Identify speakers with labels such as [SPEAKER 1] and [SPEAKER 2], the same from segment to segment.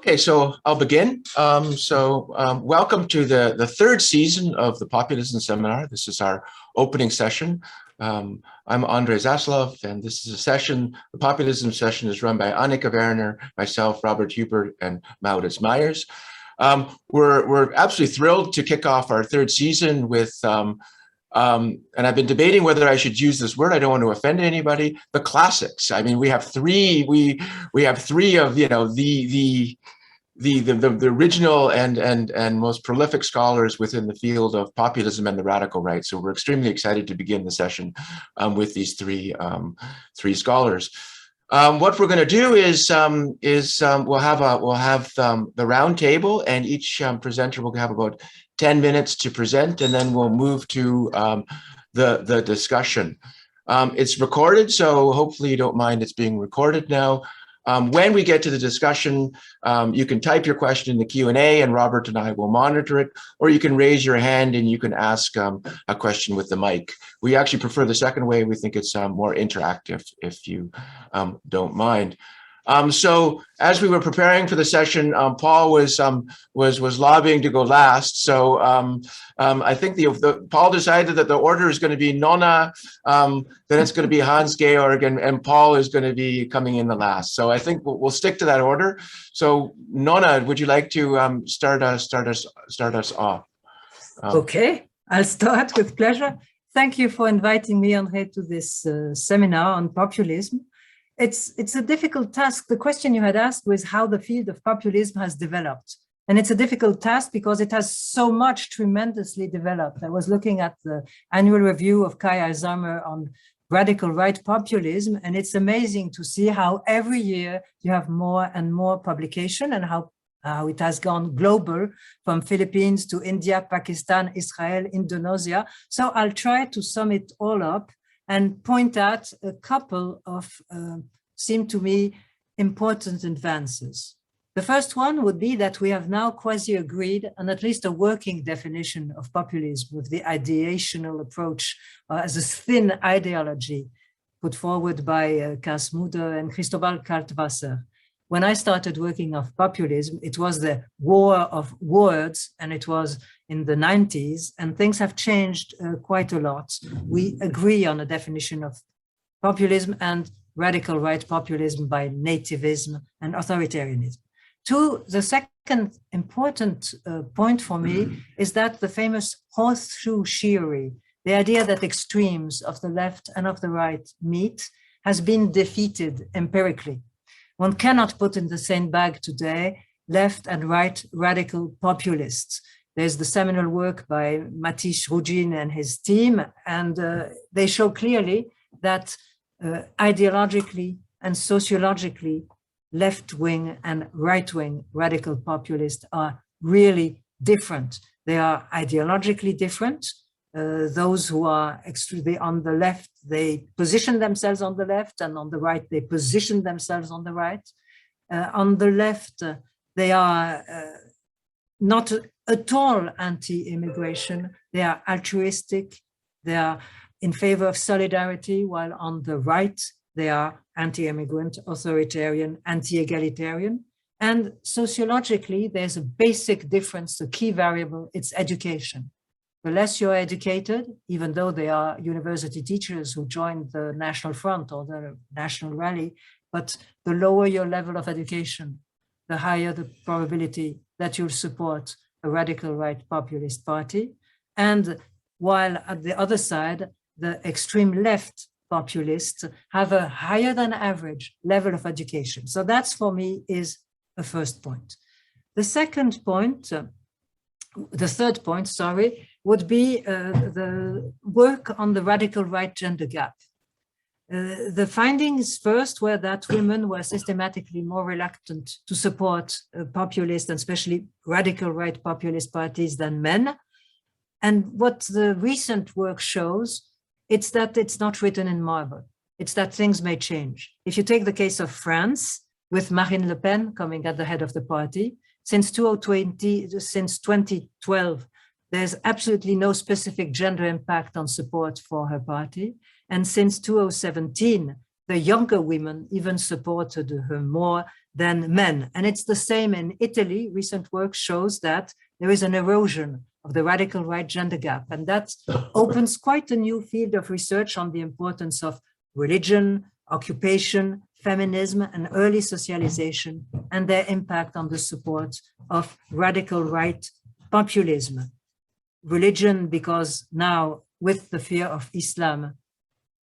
[SPEAKER 1] Okay, so I'll begin. Welcome to the third season of the Populism Seminar. This is our opening session. I'm Andr Zaslov, and this is a session. The Populism session is run by Annika Werner, myself, Robert Hubert, and Maurits Myers. We're absolutely thrilled to kick off our third season with, and I've been debating whether I should use this word. I don't want to offend anybody. The classics. I mean, we have three. We have three of the original and most prolific scholars within the field of populism and the radical right. So we're extremely excited to begin the session with these three scholars. What we're going to do is we'll have the round table, and each presenter will have about 10 minutes to present, and then we'll move to the discussion. It's recorded, so hopefully you don't mind it's being recorded now. When we get to the discussion, you can type your question in the Q&A and Robert and I will monitor it, or you can raise your hand and you can ask a question with the mic. We actually prefer the second way. We think it's more interactive, if you don't mind. So as we were preparing for the session, Paul was lobbying to go last. So I think Paul decided that the order is going to be Nonna, then it's going to be Hans-Georg, and Paul is going to be coming in the last. So I think we'll stick to that order. So Nonna, would you like to start us off?
[SPEAKER 2] Okay, I'll start with pleasure. Thank you for inviting me, André, to this seminar on populism. It's a difficult task. The question you had asked was how the field of populism has developed. And it's a difficult task because it has so much tremendously developed. I was looking at the annual review of Kai Alzheimer on radical right populism, and it's amazing to see how every year you have more and more publication, and how it has gone global from Philippines to India, Pakistan, Israel, Indonesia. So I'll try to sum it all up and point out a couple of, seem to me, important advances. The first one would be that we have now quasi-agreed on at least a working definition of populism with the ideational approach as a thin ideology put forward by Cas Mudde and Cristobal Kaltwasser. When I started working on populism, it was the war of words, and it was in the 90s, and things have changed quite a lot. We agree on a definition of populism and radical right populism by nativism and authoritarianism. The second important point for me is that the famous horseshoe theory, the idea that extremes of the left and of the right meet, has been defeated empirically. One cannot put in the same bag today left and right radical populists. There's the seminal work by Matisz Rugin and his team, and they show clearly that ideologically and sociologically, left-wing and right-wing radical populists are really different. They are ideologically different. Those who are extremely on the left, they position themselves on the left, and on the right, they position themselves on the right. On the left, they are not at all anti-immigration. They are altruistic. They are in favor of solidarity, while on the right, they are anti-immigrant, authoritarian, anti-egalitarian. And sociologically, there's a basic difference, the key variable, it's education. The less you're educated, even though they are university teachers who joined the National Front or the National Rally, but the lower your level of education, the higher the probability that you'll support a radical right populist party. And while at the other side, the extreme left populists have a higher than average level of education. So that's, for me, is a first point. The third point, would be the work on the radical right gender gap. The findings first were that women were systematically more reluctant to support populist and especially radical right populist parties than men. And what the recent work shows, it's that it's not written in marble. It's that things may change. If you take the case of France, with Marine Le Pen coming at the head of the party, since 2012, there's absolutely no specific gender impact on support for her party. And since 2017, the younger women even supported her more than men. And it's the same in Italy. Recent work shows that there is an erosion of the radical right gender gap. And that opens quite a new field of research on the importance of religion, occupation, feminism, and early socialization, and their impact on the support of radical right populism. Religion, because now with the fear of Islam,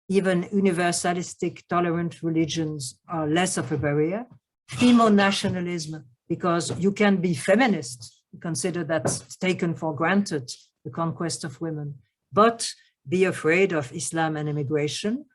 [SPEAKER 2] even universalistic, tolerant religions are less of a barrier. Female nationalism, because you can be feminist, consider that's taken for granted, the conquest of women, but be afraid of Islam and immigration.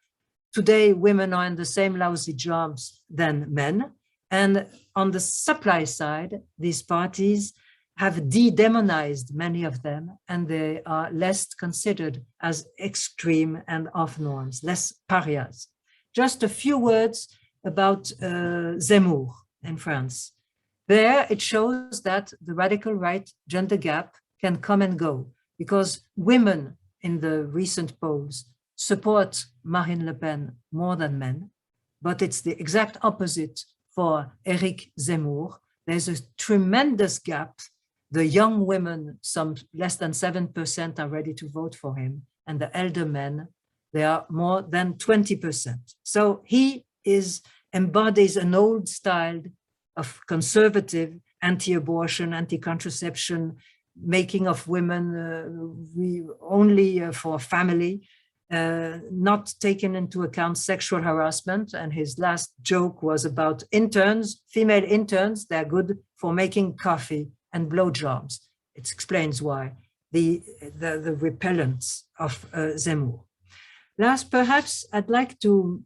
[SPEAKER 2] Today, women are in the same lousy jobs than men. And on the supply side, these parties have de-demonized many of them, and they are less considered as extreme and off norms, less pariahs. Just a few words about Zemmour in France. There it shows that the radical right gender gap can come and go, because women in the recent polls support Marine Le Pen more than men, but it's the exact opposite for Eric Zemmour. There's a tremendous gap. The young women, some less than 7% are ready to vote for him, and the elder men, they are more than 20%. So he embodies an old style of conservative anti-abortion, anti-contraception, making of women only for family, not taking into account sexual harassment. And his last joke was about interns, female interns, they're good for making coffee and blowjobs. It explains why the repellence of Zemmour. Last, perhaps I'd like to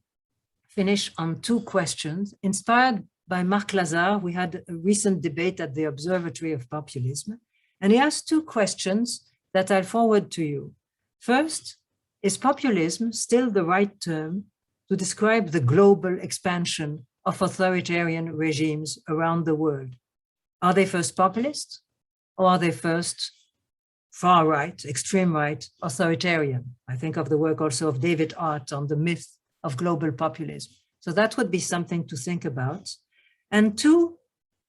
[SPEAKER 2] finish on two questions. Inspired by Marc Lazare, we had a recent debate at the Observatory of Populism, and he asked two questions that I'll forward to you. First, is populism still the right term to describe the global expansion of authoritarian regimes around the world? Are they first populist, or are they first far right, extreme right, authoritarian? I think of the work also of David Art on the myth of global populism. So that would be something to think about. And two,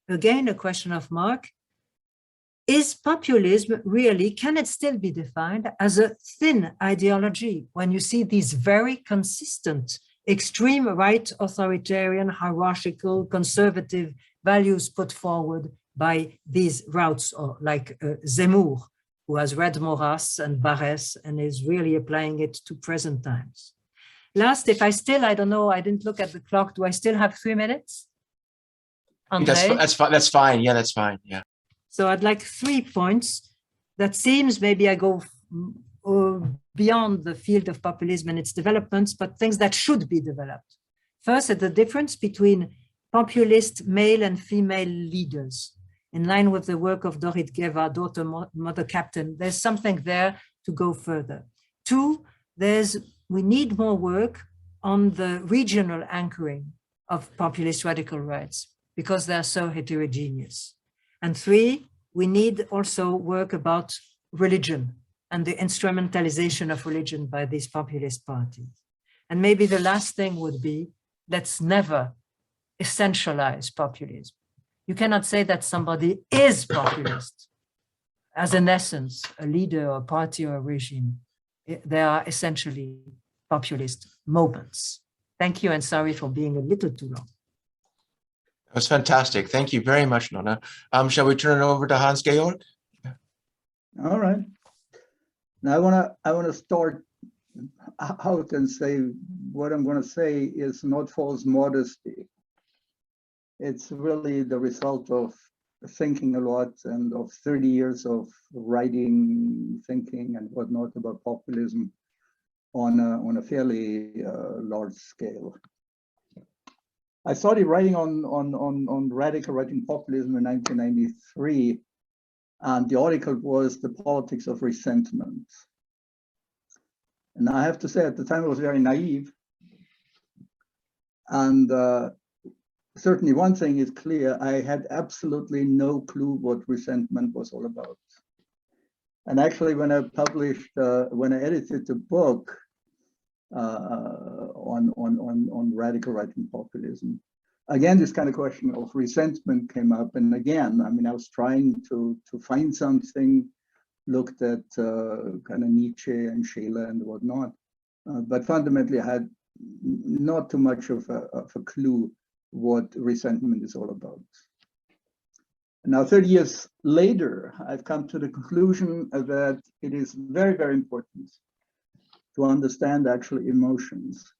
[SPEAKER 2] again, a question of Mark, is populism really, can it still be defined as a thin ideology when you see these very consistent extreme right, authoritarian, hierarchical, conservative values put forward by these routes, or like Zemmour, who has read Maurras and Barrès and is really applying it to present times. Last, if I don't know, I didn't look at the clock. Do I still have 3 minutes?
[SPEAKER 1] That's fine. Yeah, that's fine. Yeah.
[SPEAKER 2] So I'd like 3 points that seems maybe I go beyond the field of populism and its developments, but things that should be developed. First, the difference between populist male and female leaders. In line with the work of Dorit Geva, daughter, mother captain, there's something there to go further. Two, we need more work on the regional anchoring of populist radical rights because they're so heterogeneous. And three, we need also work about religion and the instrumentalization of religion by these populist parties. And maybe the last thing would be, let's never essentialize populism. You cannot say that somebody is populist as an essence, a leader or a party or a regime. They are essentially populist moments. Thank you, and sorry for being a little too long.
[SPEAKER 1] That was fantastic. Thank you very much, Nonna. Shall we turn it over to Hans-Georg?
[SPEAKER 3] All right. Now I wanna start out and say what I'm going to say is not false modesty. It's really the result of thinking a lot and of 30 years of writing, thinking, and whatnot about populism on a fairly large scale. I started writing on radical right-wing populism in 1993, and the article was The Politics of Resentment. And I have to say, at the time I was very naive, and certainly one thing is clear, I had absolutely no clue what resentment was all about. And actually, when I published, when I edited the book on radical right-wing populism, again, this kind of question of resentment came up. And again, I mean, I was trying to find something, looked at kind of Nietzsche and Scheele and whatnot. But fundamentally, I had not too much of a clue what resentment is all about. Now, 30 years later, I've come to the conclusion that it is very, very important to understand actually emotions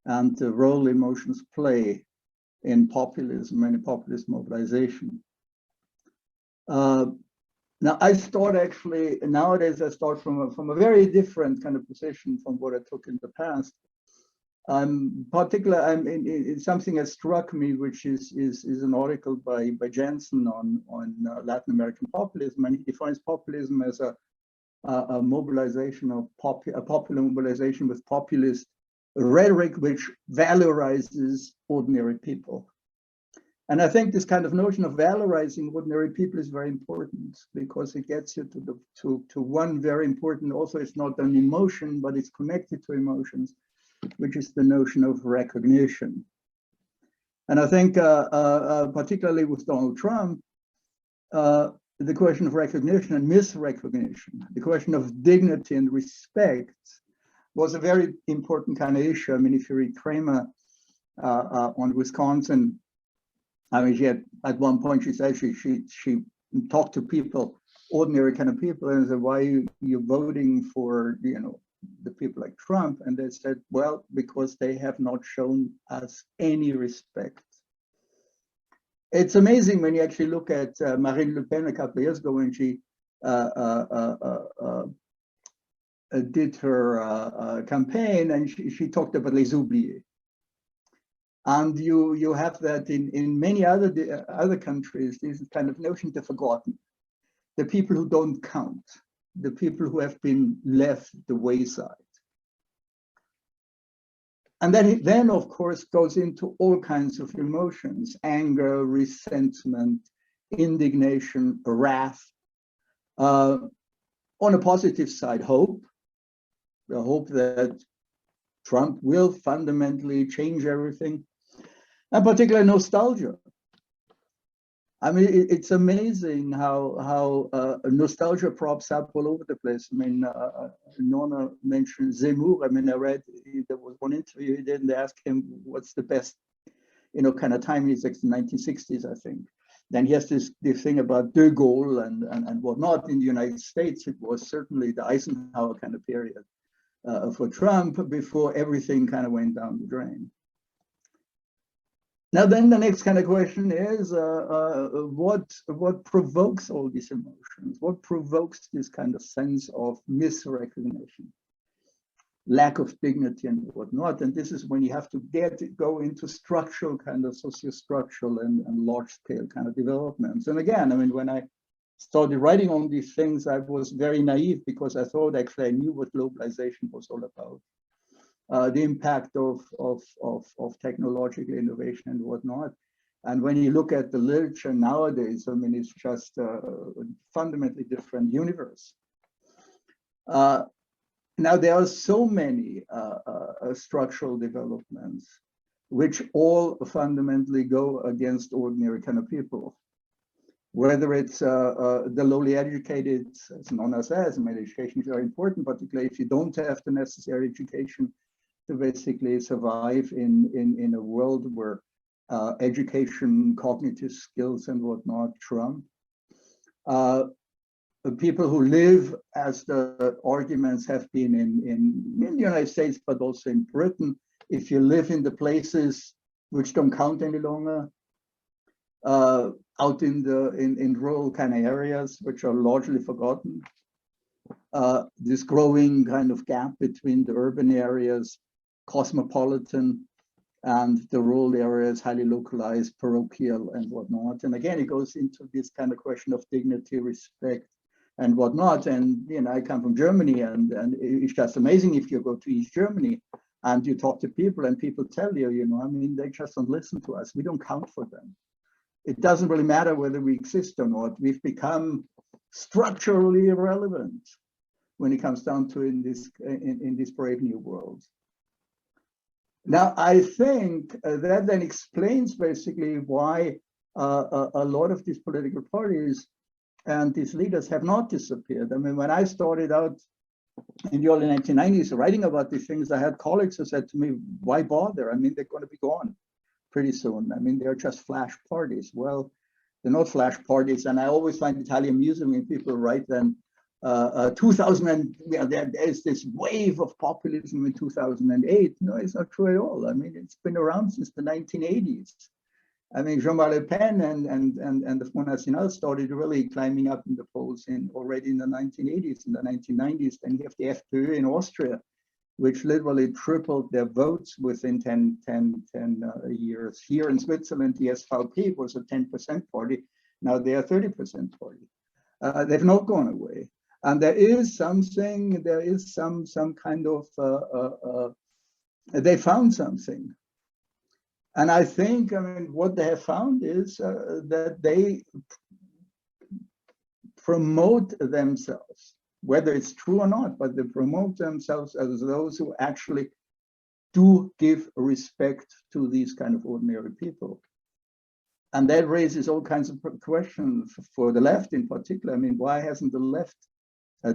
[SPEAKER 3] and the role emotions play in populism and in populist mobilization. Now, I start actually, nowadays I start from a very different kind of position from what I took in the past. Particularly, I'm in something that struck me, which is an article by Jensen on Latin American populism, and he defines populism as a mobilization of a popular mobilization with populist rhetoric, which valorizes ordinary people. And I think this kind of notion of valorizing ordinary people is very important, because it gets you to one very important. Also, it's not an emotion, but it's connected to emotions, which is the notion of recognition. And I think particularly with Donald Trump, the question of recognition and misrecognition, the question of dignity and respect was a very important kind of issue. I mean, if you read Kramer on Wisconsin, I mean, she had, at one point she said she talked to people, ordinary kind of people, and said, why are you voting for, you know, the people like Trump? And they said, well, because they have not shown us any respect. It's amazing when you actually look at Marine Le Pen a couple of years ago, when she did her campaign, and she talked about les oubliés. And you have that in many other countries, this kind of notion, the forgotten, the people who don't count, the people who have been left the wayside. And then of course goes into all kinds of emotions: anger, resentment, indignation, wrath. On a positive side, hope, the hope that Trump will fundamentally change everything, and particularly nostalgia. I mean, it's amazing how nostalgia props up all over the place. I mean, Nonna mentioned Zemmour. I mean, I read, there was one interview, he didn't ask him what's the best, you know, kind of time. He's like the 1960s, I think. Then he has this thing about De Gaulle and whatnot. In the United States, it was certainly the Eisenhower kind of period for Trump, before everything kind of went down the drain. Now, then the next kind of question is, what provokes all these emotions? What provokes this kind of sense of misrecognition, lack of dignity and whatnot? And this is when you have to go into structural kind of socio-structural and large-scale kind of developments. And again, I mean, when I started writing on these things, I was very naive, because I thought actually I knew what globalization was all about. The impact of technological innovation and whatnot. And when you look at the literature nowadays, I mean, it's just a fundamentally different universe. Now, there are so many structural developments which all fundamentally go against ordinary kind of people. Whether it's the lowly educated, as Nonna says, I mean, education is very important, particularly if you don't have the necessary education to basically survive in a world where education, cognitive skills and whatnot trump. People who live, as the arguments have been in the United States, but also in Britain, if you live in the places which don't count any longer, out in rural kind of areas which are largely forgotten, this growing kind of gap between the urban areas, cosmopolitan, and the rural areas, highly localized, parochial and whatnot. And again, it goes into this kind of question of dignity, respect and whatnot. And, you know, I come from Germany, and it's just amazing if you go to East Germany and you talk to people, and people tell you, you know, I mean, they just don't listen to us. We don't count for them. It doesn't really matter whether we exist or not. We've become structurally irrelevant when it comes down to in this brave new world. Now, I think that then explains basically why a lot of these political parties and these leaders have not disappeared. I mean, when I started out in the early 1990s writing about these things, I had colleagues who said to me, why bother? I mean, they're going to be gone pretty soon. I mean, they're just flash parties. Well, they're not flash parties. And I always find it highly amusing when people write then 2000, and there's this wave of populism in 2008. No, it's not true at all. I mean, it's been around since the 1980s. I mean, Jean-Marie Le Pen and the Front National started really climbing up in the polls already in the 1980s, in the 1990s. Then you have the FPÖ in Austria, which literally tripled their votes within 10 years. Here in Switzerland, the SVP was a 10% party. Now they are 30% party. They've not gone away. And there is some kind of, they found something. And I think, I mean, what they have found is that they promote themselves, whether it's true or not, but they promote themselves as those who actually do give respect to these kind of ordinary people. And that raises all kinds of questions for the left in particular. I mean, why hasn't the left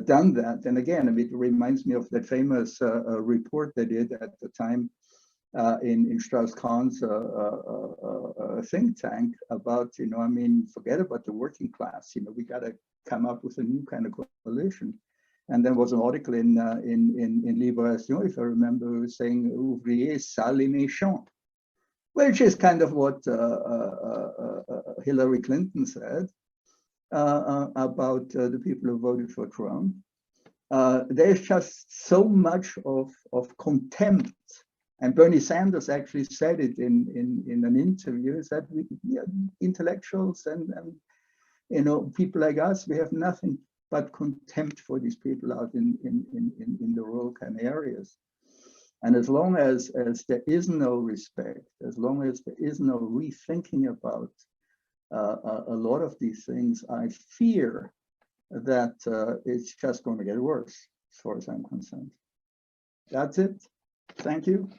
[SPEAKER 3] done that? And again, I mean, it reminds me of that famous report they did at the time in Strauss-Kahn's think tank about, you know, I mean, forget about the working class, you know, we got to come up with a new kind of coalition. And there was an article in Libération, if I remember, saying ouvriers sales et méchants, which is kind of what Hillary Clinton said about the people who voted for Trump. There's just so much of contempt. And Bernie Sanders actually said it in an interview, is that we, intellectuals and you know, people like us, we have nothing but contempt for these people out in the rural kind of areas. And as long as there is no respect, as long as there is no rethinking about a lot of these things, I fear that it's just going to get worse, as far as I'm concerned. That's it. Thank you.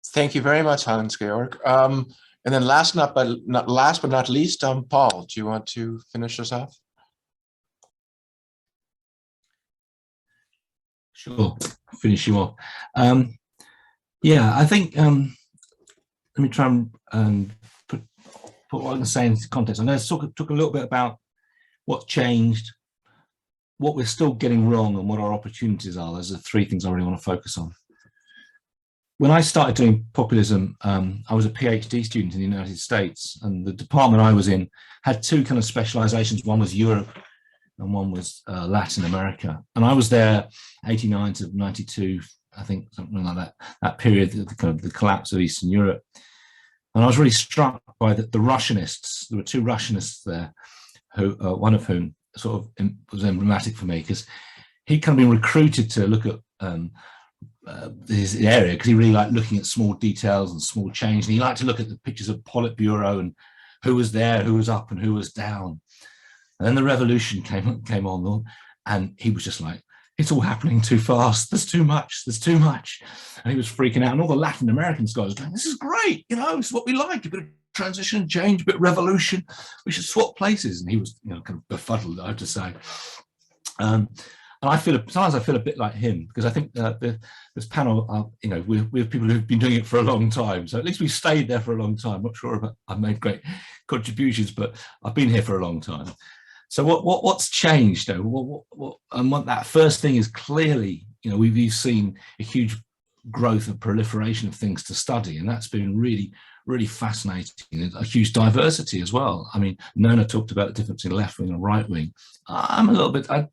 [SPEAKER 1] Thank you very much, Hans-Georg. And then last but not least, Paul, do you want to finish us off?
[SPEAKER 4] Sure, finish you off. Yeah, I think, let me try and put what I'm saying into context. I'm going to talk a little bit about what's changed, what we're still getting wrong, and what our opportunities are. Those are the three things I really want to focus on. When I started doing populism, I was a PhD student in the United States, and the department I was in had two kind of specializations. One was Europe and one was Latin America. And I was there 89 to 92, I think, something like that period, the collapse of Eastern Europe. And I was really struck by the Russianists. There were two Russianists there, who one of whom sort of was emblematic for me, because he'd kind of been recruited to look at his area because he really liked looking at small details and small change, and he liked to look at the pictures of Politburo and who was there, who was up and who was down. And then the revolution came on, and he was just like, it's all happening too fast, there's too much, and he was freaking out. And all the Latin American scholars going, this is great, you know, it's what we like, a bit of transition, change, a bit of revolution, we should swap places. And he was, you know, kind of befuddled, I have to say. And sometimes I feel a bit like him, because I think this panel, you know, we have people who've been doing it for a long time. So at least we stayed there for a long time. I'm not sure if I've made great contributions, but I've been here for a long time. So what's changed though? What that first thing is, clearly, you know, we've seen a huge growth and proliferation of things to study, and that's been really, really fascinating. A huge diversity as well. I mean, Nonna talked about the difference in left wing and right wing. I'm a little bit, I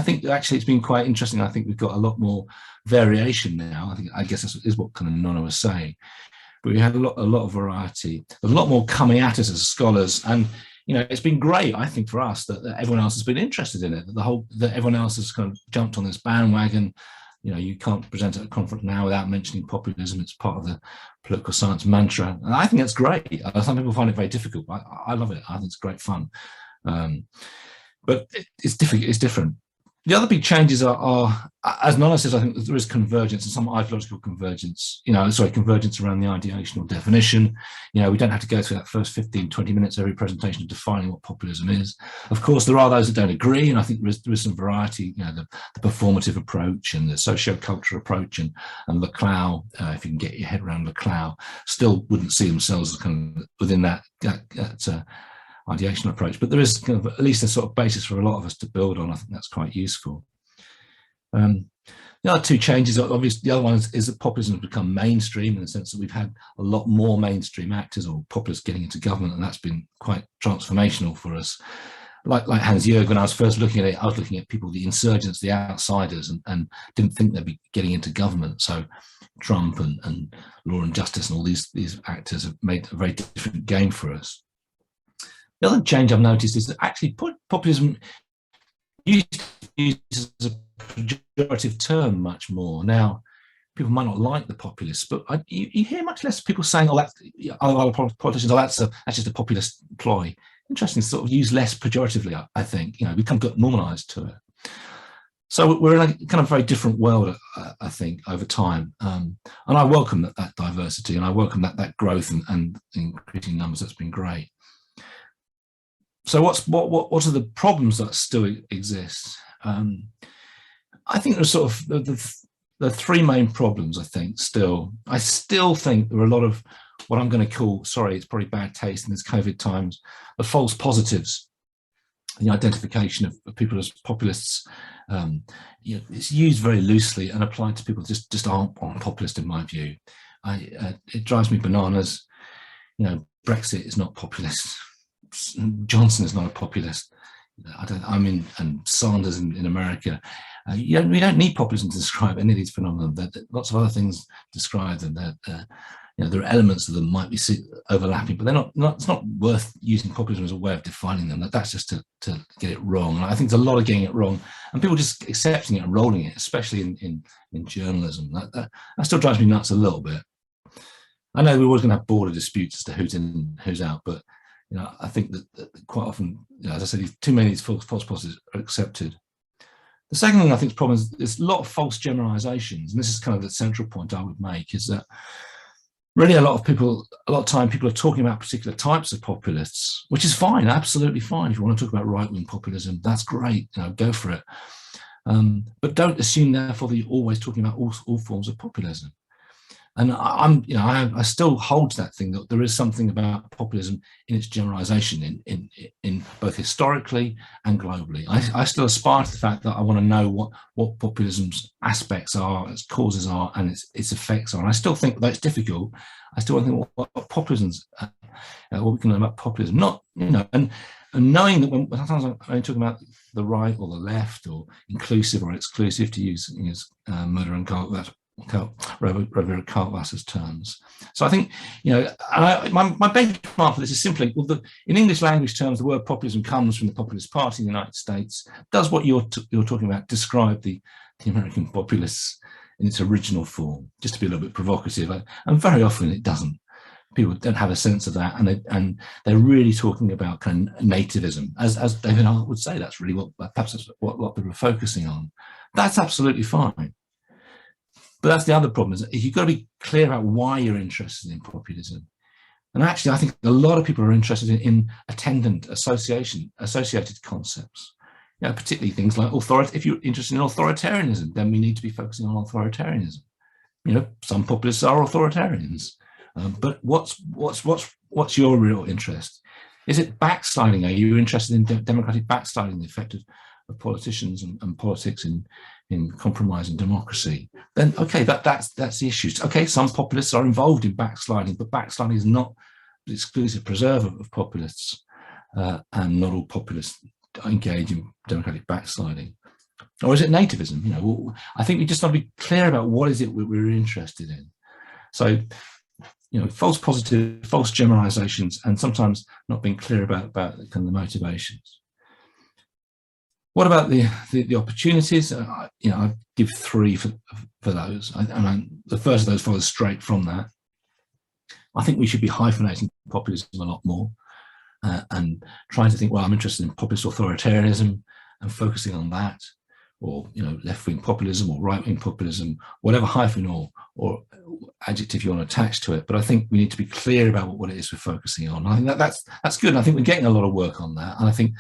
[SPEAKER 4] think actually it's been quite interesting. I think we've got a lot more variation now. I guess that is what kind of Nonna was saying. But we had a lot of variety. There's a lot more coming at us as scholars, and you know, it's been great, I think, for us that everyone else has been interested in it. That everyone else has kind of jumped on this bandwagon. You know, you can't present at a conference now without mentioning populism. It's part of the political science mantra, and I think that's great. Some people find it very difficult, but I love it. I think it's great fun. But it's different. The other big changes are, as Nonna says, I think there is convergence and some ideological convergence, convergence around the ideational definition. We don't have to go through that first 15, 20 minutes every presentation of defining what populism is. Of course, there are those that don't agree, and I think there is some variety, the performative approach and the socio-cultural approach, and Leclau, if you can get your head around Leclau, still wouldn't see themselves as kind of within that ideational approach, but there is kind of at least a sort of basis for a lot of us to build on. I think that's quite useful. The other two changes, obviously, the other one is that populism has become mainstream in the sense that we've had a lot more mainstream actors or populists getting into government, and that's been quite transformational for us. Like Hans-Georg, when I was first looking at it, I was looking at people, the insurgents, the outsiders, and didn't think they'd be getting into government. So Trump and Law and Justice and all these actors have made a very different game for us. The other change I've noticed is that actually populism used to be used as a pejorative term much more. Now, people might not like the populists, but you hear much less people saying, "Oh, that's other politicians. Oh, that's just a populist ploy." Interesting, sort of used less pejoratively. I think we've kind of got normalised to it. So we're in a kind of very different world, I think, over time, and I welcome that diversity, and I welcome that growth and increasing numbers. That's been great. So what are the problems that still exist? I think there's sort of the three main problems. I still think there are a lot of what I'm going to call, sorry, it's probably bad taste in these COVID times, the false positives, the identification of people as populists. It's used very loosely and applied to people just aren't populist in my view. It drives me bananas. Brexit is not populist. Johnson is not a populist. And Sanders in America. We don't need populism to describe any of these phenomena. Lots of other things describe them. There are elements of them might be overlapping, but they're not. It's not worth using populism as a way of defining them. That's just to get it wrong. And I think there's a lot of getting it wrong, and people just accepting it and rolling it, especially in journalism. That still drives me nuts a little bit. I know we're always going to have border disputes as to who's in, who's out, but I think that quite often, as I said, too many of these false positives are accepted. The second thing I think is problem is a lot of false generalizations, and this is kind of the central point I would make, is that really a lot of time people are talking about particular types of populists, which is fine, absolutely fine. If you want to talk about right-wing populism, that's great, go for it. But don't assume therefore that you're always talking about all forms of populism. And I still hold to that thing that there is something about populism in its generalization in both historically and globally. I still aspire to the fact that I want to know what populism's aspects are, its causes are, and its effects are. And I still think, though it's difficult, I still want to think what populism's, what we can learn about populism. And knowing that when sometimes I'm only talking about the right or the left or inclusive or exclusive, to use Murder and Revere Cartwasser's terms. So I think, my benchmark for this is simply, in English language terms, the word populism comes from the Populist Party in the United States. Does what you're talking about describe the American populists in its original form? Just to be a little bit provocative, and very often it doesn't. People don't have a sense of that, and they're really talking about kind of nativism, as David Hart would say. That's really what people are focusing on. That's absolutely fine. But that's the other problem, is you've got to be clear about why you're interested in populism. And actually, I think a lot of people are interested in attendant associated concepts, particularly things like authority. If you're interested in authoritarianism, then we need to be focusing on authoritarianism. Some populists are authoritarians, but what's your real interest? Is it backsliding? Are you interested in democratic backsliding, the effect of politicians and politics in compromising democracy? Then okay, that's the issue. Okay, some populists are involved in backsliding, but backsliding is not the exclusive preserve of populists, and not all populists engage in democratic backsliding. Or is it nativism? I think we just want to be clear about what is it we're interested in. So, false positive, false generalizations, and sometimes not being clear about kind of the motivations. What about the opportunities? I give three for those. The first of those follows straight from that. I think we should be hyphenating populism a lot more, and trying to think, well, I'm interested in populist authoritarianism and focusing on that, or left-wing populism or right-wing populism, whatever hyphen or adjective you want to attach to it. But I think we need to be clear about what it is we're focusing on. I think that's good. And I think we're getting a lot of work on that. And I think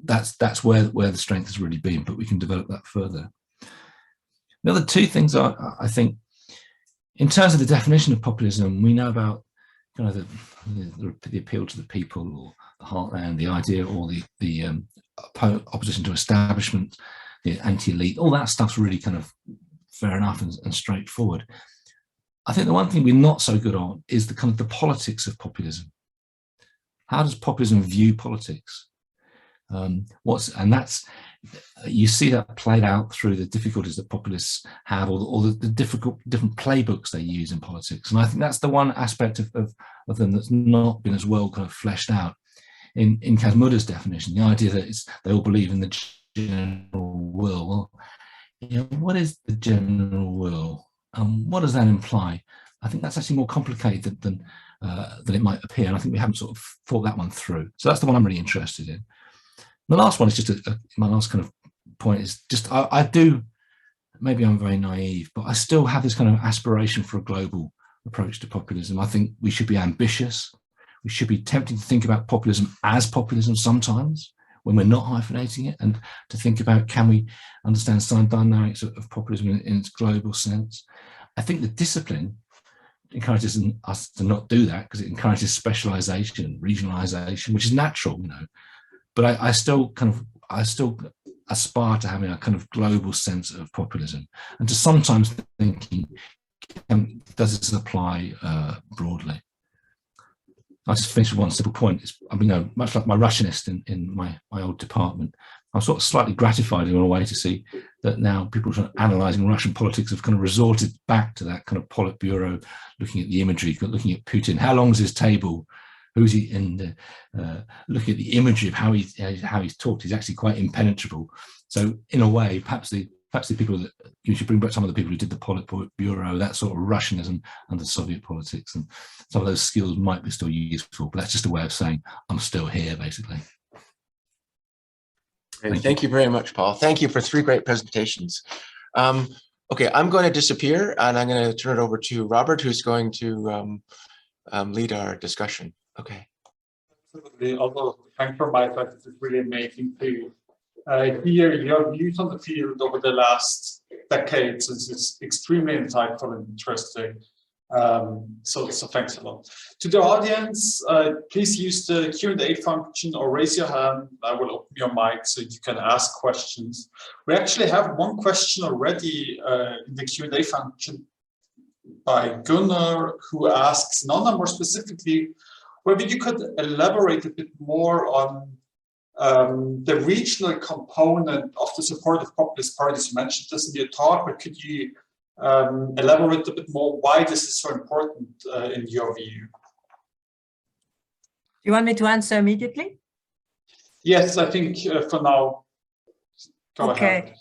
[SPEAKER 4] that's where the strength has really been, but we can develop that further. The other two things are, I think, in terms of the definition of populism, we know about kind of the appeal to the people, or the heartland, the idea, or the opposition to establishment, the anti-elite. All that stuff's really kind of fair enough and straightforward. I think the one thing we're not so good on is the kind of the politics of populism. How does populism view politics? You see that played out through the difficulties that populists have, or the different playbooks they use in politics. And I think that's the one aspect of them that's not been as well kind of fleshed out in Kazmudder's definition, the idea that they all believe in the general will. Well, what is the general will? What does that imply? I think that's actually more complicated than it might appear. And I think we haven't sort of thought that one through. So that's the one I'm really interested in. The last one is just my last kind of point is just, I do, maybe I'm very naive, but I still have this kind of aspiration for a global approach to populism. I think we should be ambitious. We should be tempting to think about populism as populism sometimes when we're not hyphenating it, and to think about, can we understand some dynamics of populism in its global sense? I think the discipline encourages us to not do that, because it encourages specialization and regionalization, which is natural, but I still aspire to having a kind of global sense of populism, and to sometimes thinking, does this apply broadly? I'll just finish with one simple point. Much like my Russianist in my old department, I'm sort of slightly gratified in a way to see that now people are analysing Russian politics have kind of resorted back to that kind of Politburo, looking at the imagery, looking at Putin. How long is his table? Who's he in? Looking at the imagery of how he's talked, he's actually quite impenetrable. So in a way, perhaps the people that you should bring back, some of the people who did the Politburo, that sort of Russianism under Soviet politics, and some of those skills might be still useful. But that's just a way of saying I'm still here, basically.
[SPEAKER 1] Thank you very much, Paul. Thank you for 3 great presentations. Okay, I'm going to disappear, and I'm going to turn it over to Robert, who's going to lead our discussion. Okay.
[SPEAKER 5] Absolutely. Also, thanks for my side. This is really amazing to hear your views on the field over the last decades. It's extremely insightful and interesting. So thanks a lot. To the audience, please use the Q&A function or raise your hand. I will open your mic so you can ask questions. We actually have one question already in the Q&A function by Gunnar, who asks Nonna more specifically whether you could elaborate a bit more on the regional component of the support of populist parties. You mentioned this in your talk, but could you elaborate a bit more why this is so important in your view?
[SPEAKER 2] You want me to answer immediately?
[SPEAKER 5] Yes, I think for now. Go ahead.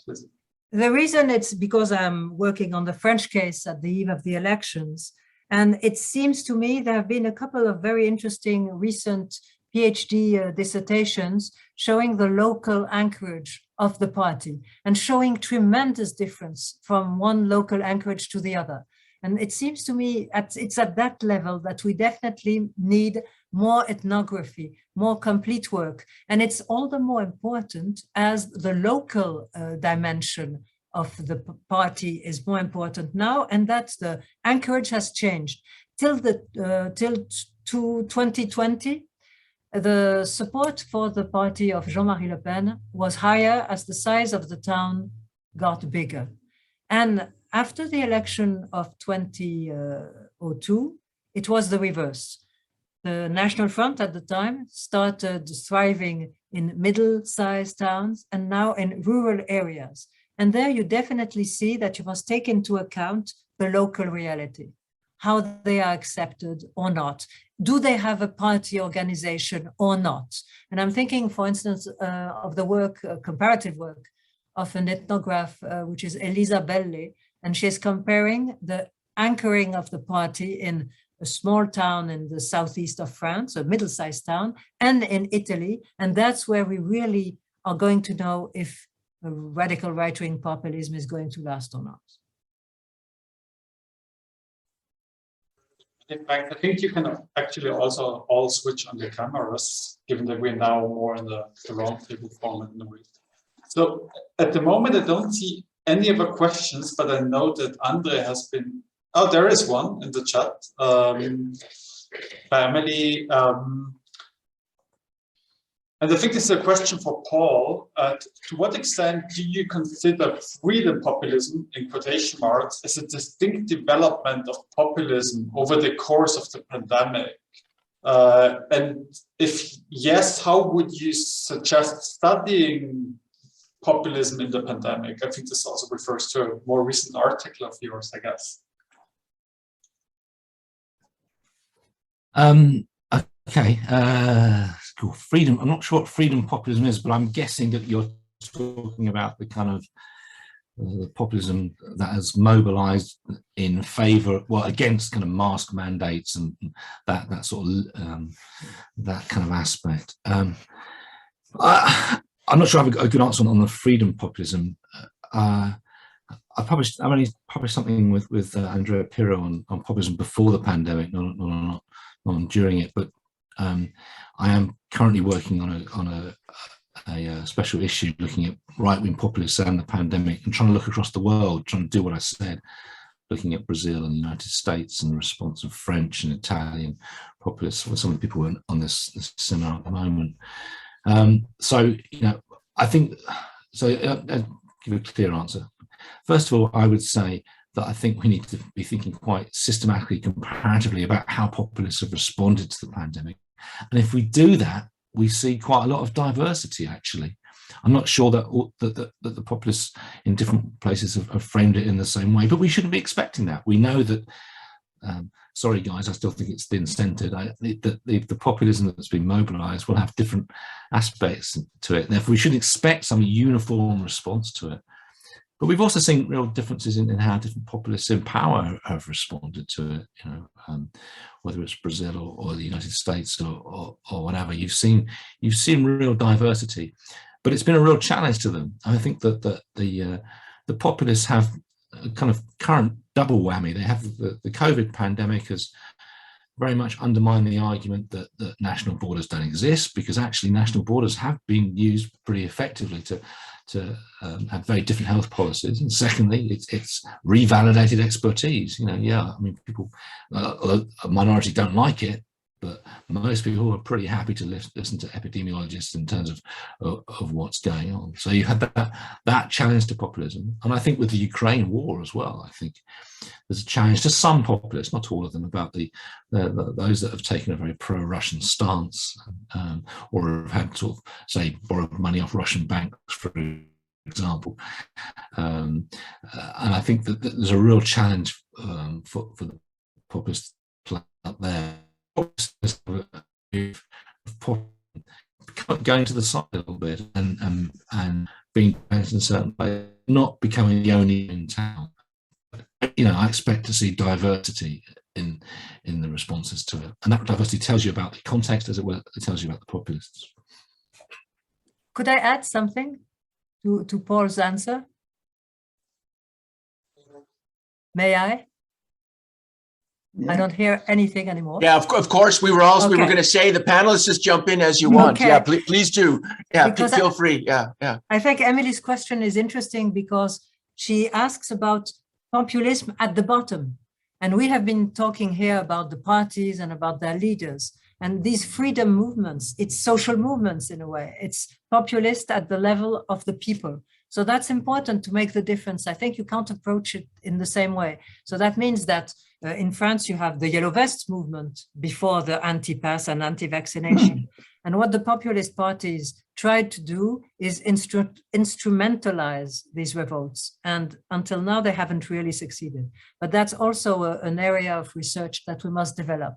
[SPEAKER 2] The reason it's because I'm working on the French case at the eve of the elections. And it seems to me there have been a couple of very interesting recent PhD dissertations showing the local anchorage of the party and showing tremendous difference from one local anchorage to the other. And it seems to me it's at that level that we definitely need more ethnography, more complete work. And it's all the more important as the local dimension of the party is more important now, and that the anchorage has changed. Till 2020, the support for the party of Jean-Marie Le Pen was higher as the size of the town got bigger. And after the election of 2002, it was the reverse. The National Front at the time started thriving in middle-sized towns and now in rural areas. And there you definitely see that you must take into account the local reality, how they are accepted or not. Do they have a party organization or not? And I'm thinking, for instance, of the work, comparative work of an ethnograph, which is Elisa Belle, and she's comparing the anchoring of the party in a small town in the southeast of France, a middle-sized town, and in Italy. And that's where we really are going to know if radical right-wing populism is going to last or not.
[SPEAKER 5] In fact, I think you can actually also all switch on the cameras, given that we're now more in the roundtable format in a way. So at the moment, I don't see any other questions, but I know that Andr has been, oh, there is one in the chat. Family, and I think this is a question for Paul. To what extent do you consider freedom populism, in quotation marks, as a distinct development of populism over the course of the pandemic? And if yes, how would you suggest studying populism in the pandemic? I think this also refers to a more recent article of yours, I guess.
[SPEAKER 4] Okay, cool. Freedom. I'm not sure what freedom populism is, but I'm guessing that you're talking about the kind of the populism that has mobilized in favor, well, against kind of mask mandates and that sort of that kind of aspect. I'm not sure I have a good answer on the freedom populism. I've only published something with Andrea Pirro on populism before the pandemic, not during it, but I am currently working on a special issue looking at right-wing populists and the pandemic, and trying to look across the world, trying to do what I said, looking at Brazil and the United States and the response of French and Italian populists. Well, some of the people on this seminar at the moment. So, you know, I think, so I'll give a clear answer. First of all, I would say that I think we need to be thinking quite systematically, comparatively about how populists have responded to the pandemic. And if we do that, we see quite a lot of diversity, actually. I'm not sure that the populists in different places have framed it in the same way, but we shouldn't be expecting that. We know that, sorry guys, I still think it's thin-centred. The populism that's been mobilised will have different aspects to it. Therefore, we shouldn't expect some uniform response to it. But we've also seen real differences in how different populists in power have responded to it, you know, whether it's Brazil or the United States or whatever. You've seen real diversity, but it's been a real challenge to them. I think that the populists have a kind of current double whammy. They have the COVID pandemic has very much undermined the argument that national borders don't exist, because actually national borders have been used pretty effectively to have very different health policies. And secondly, it's revalidated expertise. You know, yeah, I mean, people, a minority don't like it, but most people are pretty happy to listen to epidemiologists in terms of what's going on. So you had that challenge to populism. And I think with the Ukraine war as well, I think there's a challenge to some populists, not all of them, about those that have taken a very pro-Russian stance, or have had sort of, say, borrowed money off Russian banks, for example. And I think that there's a real challenge for the populists out there. Going to the side a little bit and being in a certain way, not becoming the only in town. You know, I expect to see diversity in the responses to it, and that diversity tells you about the context, as it were. It tells you about the populists.
[SPEAKER 2] Could I add something to Paul's answer? May I?
[SPEAKER 3] Yeah.
[SPEAKER 2] I don't hear anything anymore.
[SPEAKER 1] Yeah, of course. We were going to say the panelists just jump in as you want.
[SPEAKER 2] Okay.
[SPEAKER 1] Yeah, please do. Yeah,
[SPEAKER 2] Because
[SPEAKER 1] feel free. Yeah.
[SPEAKER 2] I think Emily's question is interesting because she asks about populism at the bottom. And we have been talking here about the parties and about their leaders. And these freedom movements, it's social movements in a way. It's populist at the level of the people. So that's important to make the difference. I think you can't approach it in the same way. So that means that in France, you have the Yellow Vests movement before the anti-pass and anti-vaccination. And what the populist parties tried to do is instrumentalize these revolts. And until now, they haven't really succeeded. But that's also an area of research that we must develop.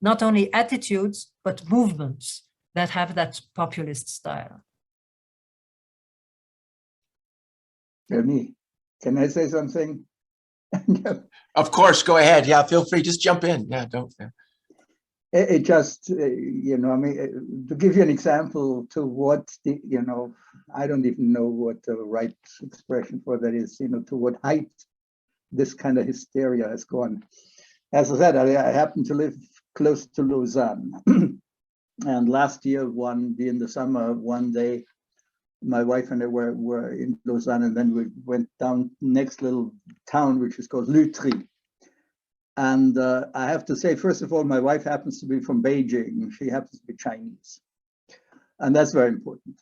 [SPEAKER 2] Not only attitudes, but movements that have that populist style.
[SPEAKER 3] Jeremy, can I say something?
[SPEAKER 1] Of course, go ahead. Yeah, feel free. Just jump in. Yeah, don't. Yeah.
[SPEAKER 3] it just, you know, I mean, to give you an example to what the, you know, I don't even know what the right expression for that is, you know, to what height this kind of hysteria has gone. As I said, I happen to live close to Lausanne. And last year, in the summer, one day, my wife and I were in Lausanne, and then we went down next little town, which is called Lutry. And I have to say, first of all, my wife happens to be from Beijing. She happens to be Chinese. And that's very important.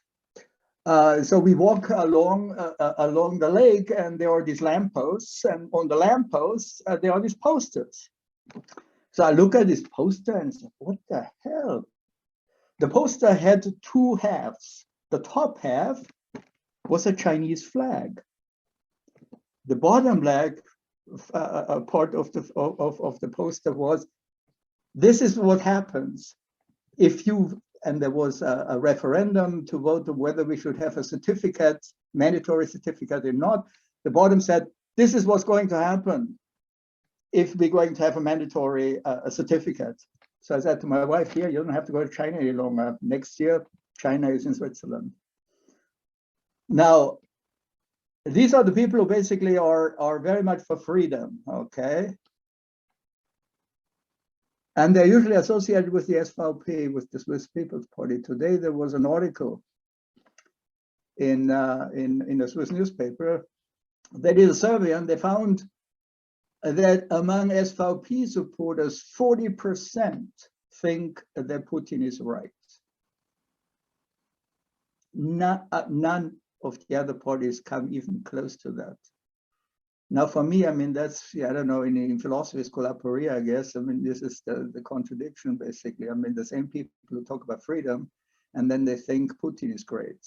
[SPEAKER 3] So we walk along the lake, and there are these lampposts. And on the lampposts, there are these posters. So I look at this poster and say, what the hell? The poster had two halves. The top half was a Chinese flag. The bottom leg, part of the poster was, this is what happens if you, and there was a referendum to vote on whether we should have a certificate, mandatory certificate or not. The bottom said, this is what's going to happen if we're going to have a mandatory certificate. So I said to my wife, here, you don't have to go to China any longer. Next year, China is in Switzerland. Now, these are the people who basically are very much for freedom, okay? And they're usually associated with the SVP, with the Swiss People's Party. Today, there was an article in a Swiss newspaper. They did a survey and they found that among SVP supporters, 40% think that Putin is right. None of the other parties come even close to that. Now, for me, I mean, that's, I don't know, in philosophy, it's called aporia, I guess. I mean, this is the contradiction, basically. I mean, the same people who talk about freedom, and then they think Putin is great.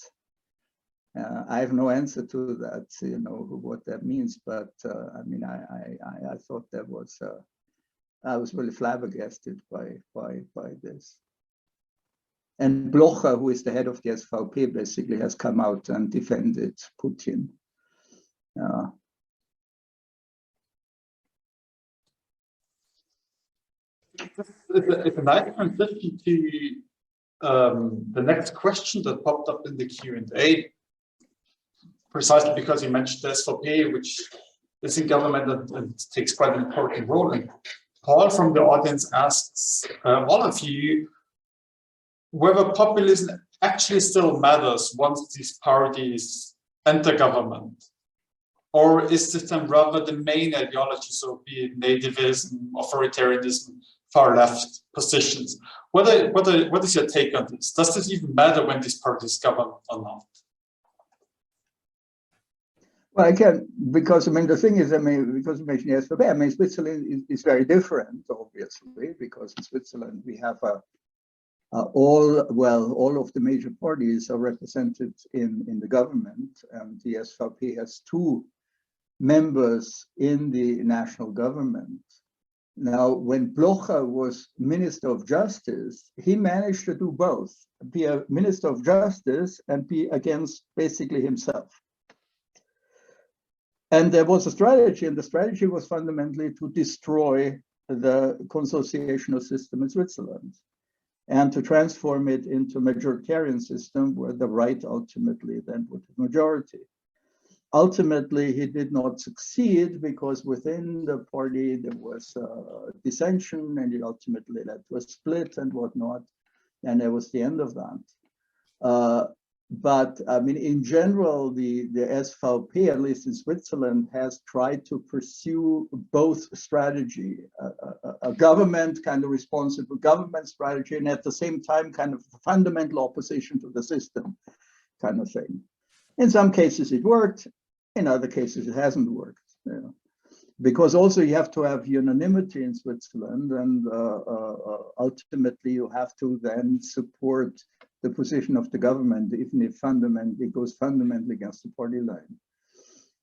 [SPEAKER 3] I have no answer to that, you know, what that means. But I mean, I thought that was, I was really flabbergasted by this. And Blocher, who is the head of the SVP, basically has come out and defended Putin.
[SPEAKER 5] It's a nice transition to the next question that popped up in the Q&A, precisely because you mentioned the SVP, which is in government and takes quite an important role. And Paul from the audience asks all of you whether populism actually still matters once these parties enter government, or is this then rather the main ideology, so be it nativism, authoritarianism, far left positions? What is your take on this? Does this even matter when these parties govern or not?
[SPEAKER 3] Well, I can, because I mean, the thing is, I mean, because you mentioned SVP, I mean, Switzerland is very different, obviously, because in Switzerland we have all of the major parties are represented in the government, and the SVP has 2 members in the national government. Now, when Blocher was Minister of Justice, he managed to do both, be a Minister of Justice and be against basically himself. And there was a strategy, and the strategy was fundamentally to destroy the consociational system in Switzerland and to transform it into a majoritarian system where the right ultimately then would have majority. Ultimately, he did not succeed because within the party there was dissension, and it ultimately led to a split and whatnot, and that was the end of that. But I mean, in general, the SVP, at least in Switzerland, has tried to pursue both strategy, a government kind of responsible government strategy, and at the same time kind of fundamental opposition to the system kind of thing. In some cases it worked, in other cases it hasn't worked. You know. Because also you have to have unanimity in Switzerland, and ultimately you have to then support the position of the government, even if it goes fundamentally against the party line.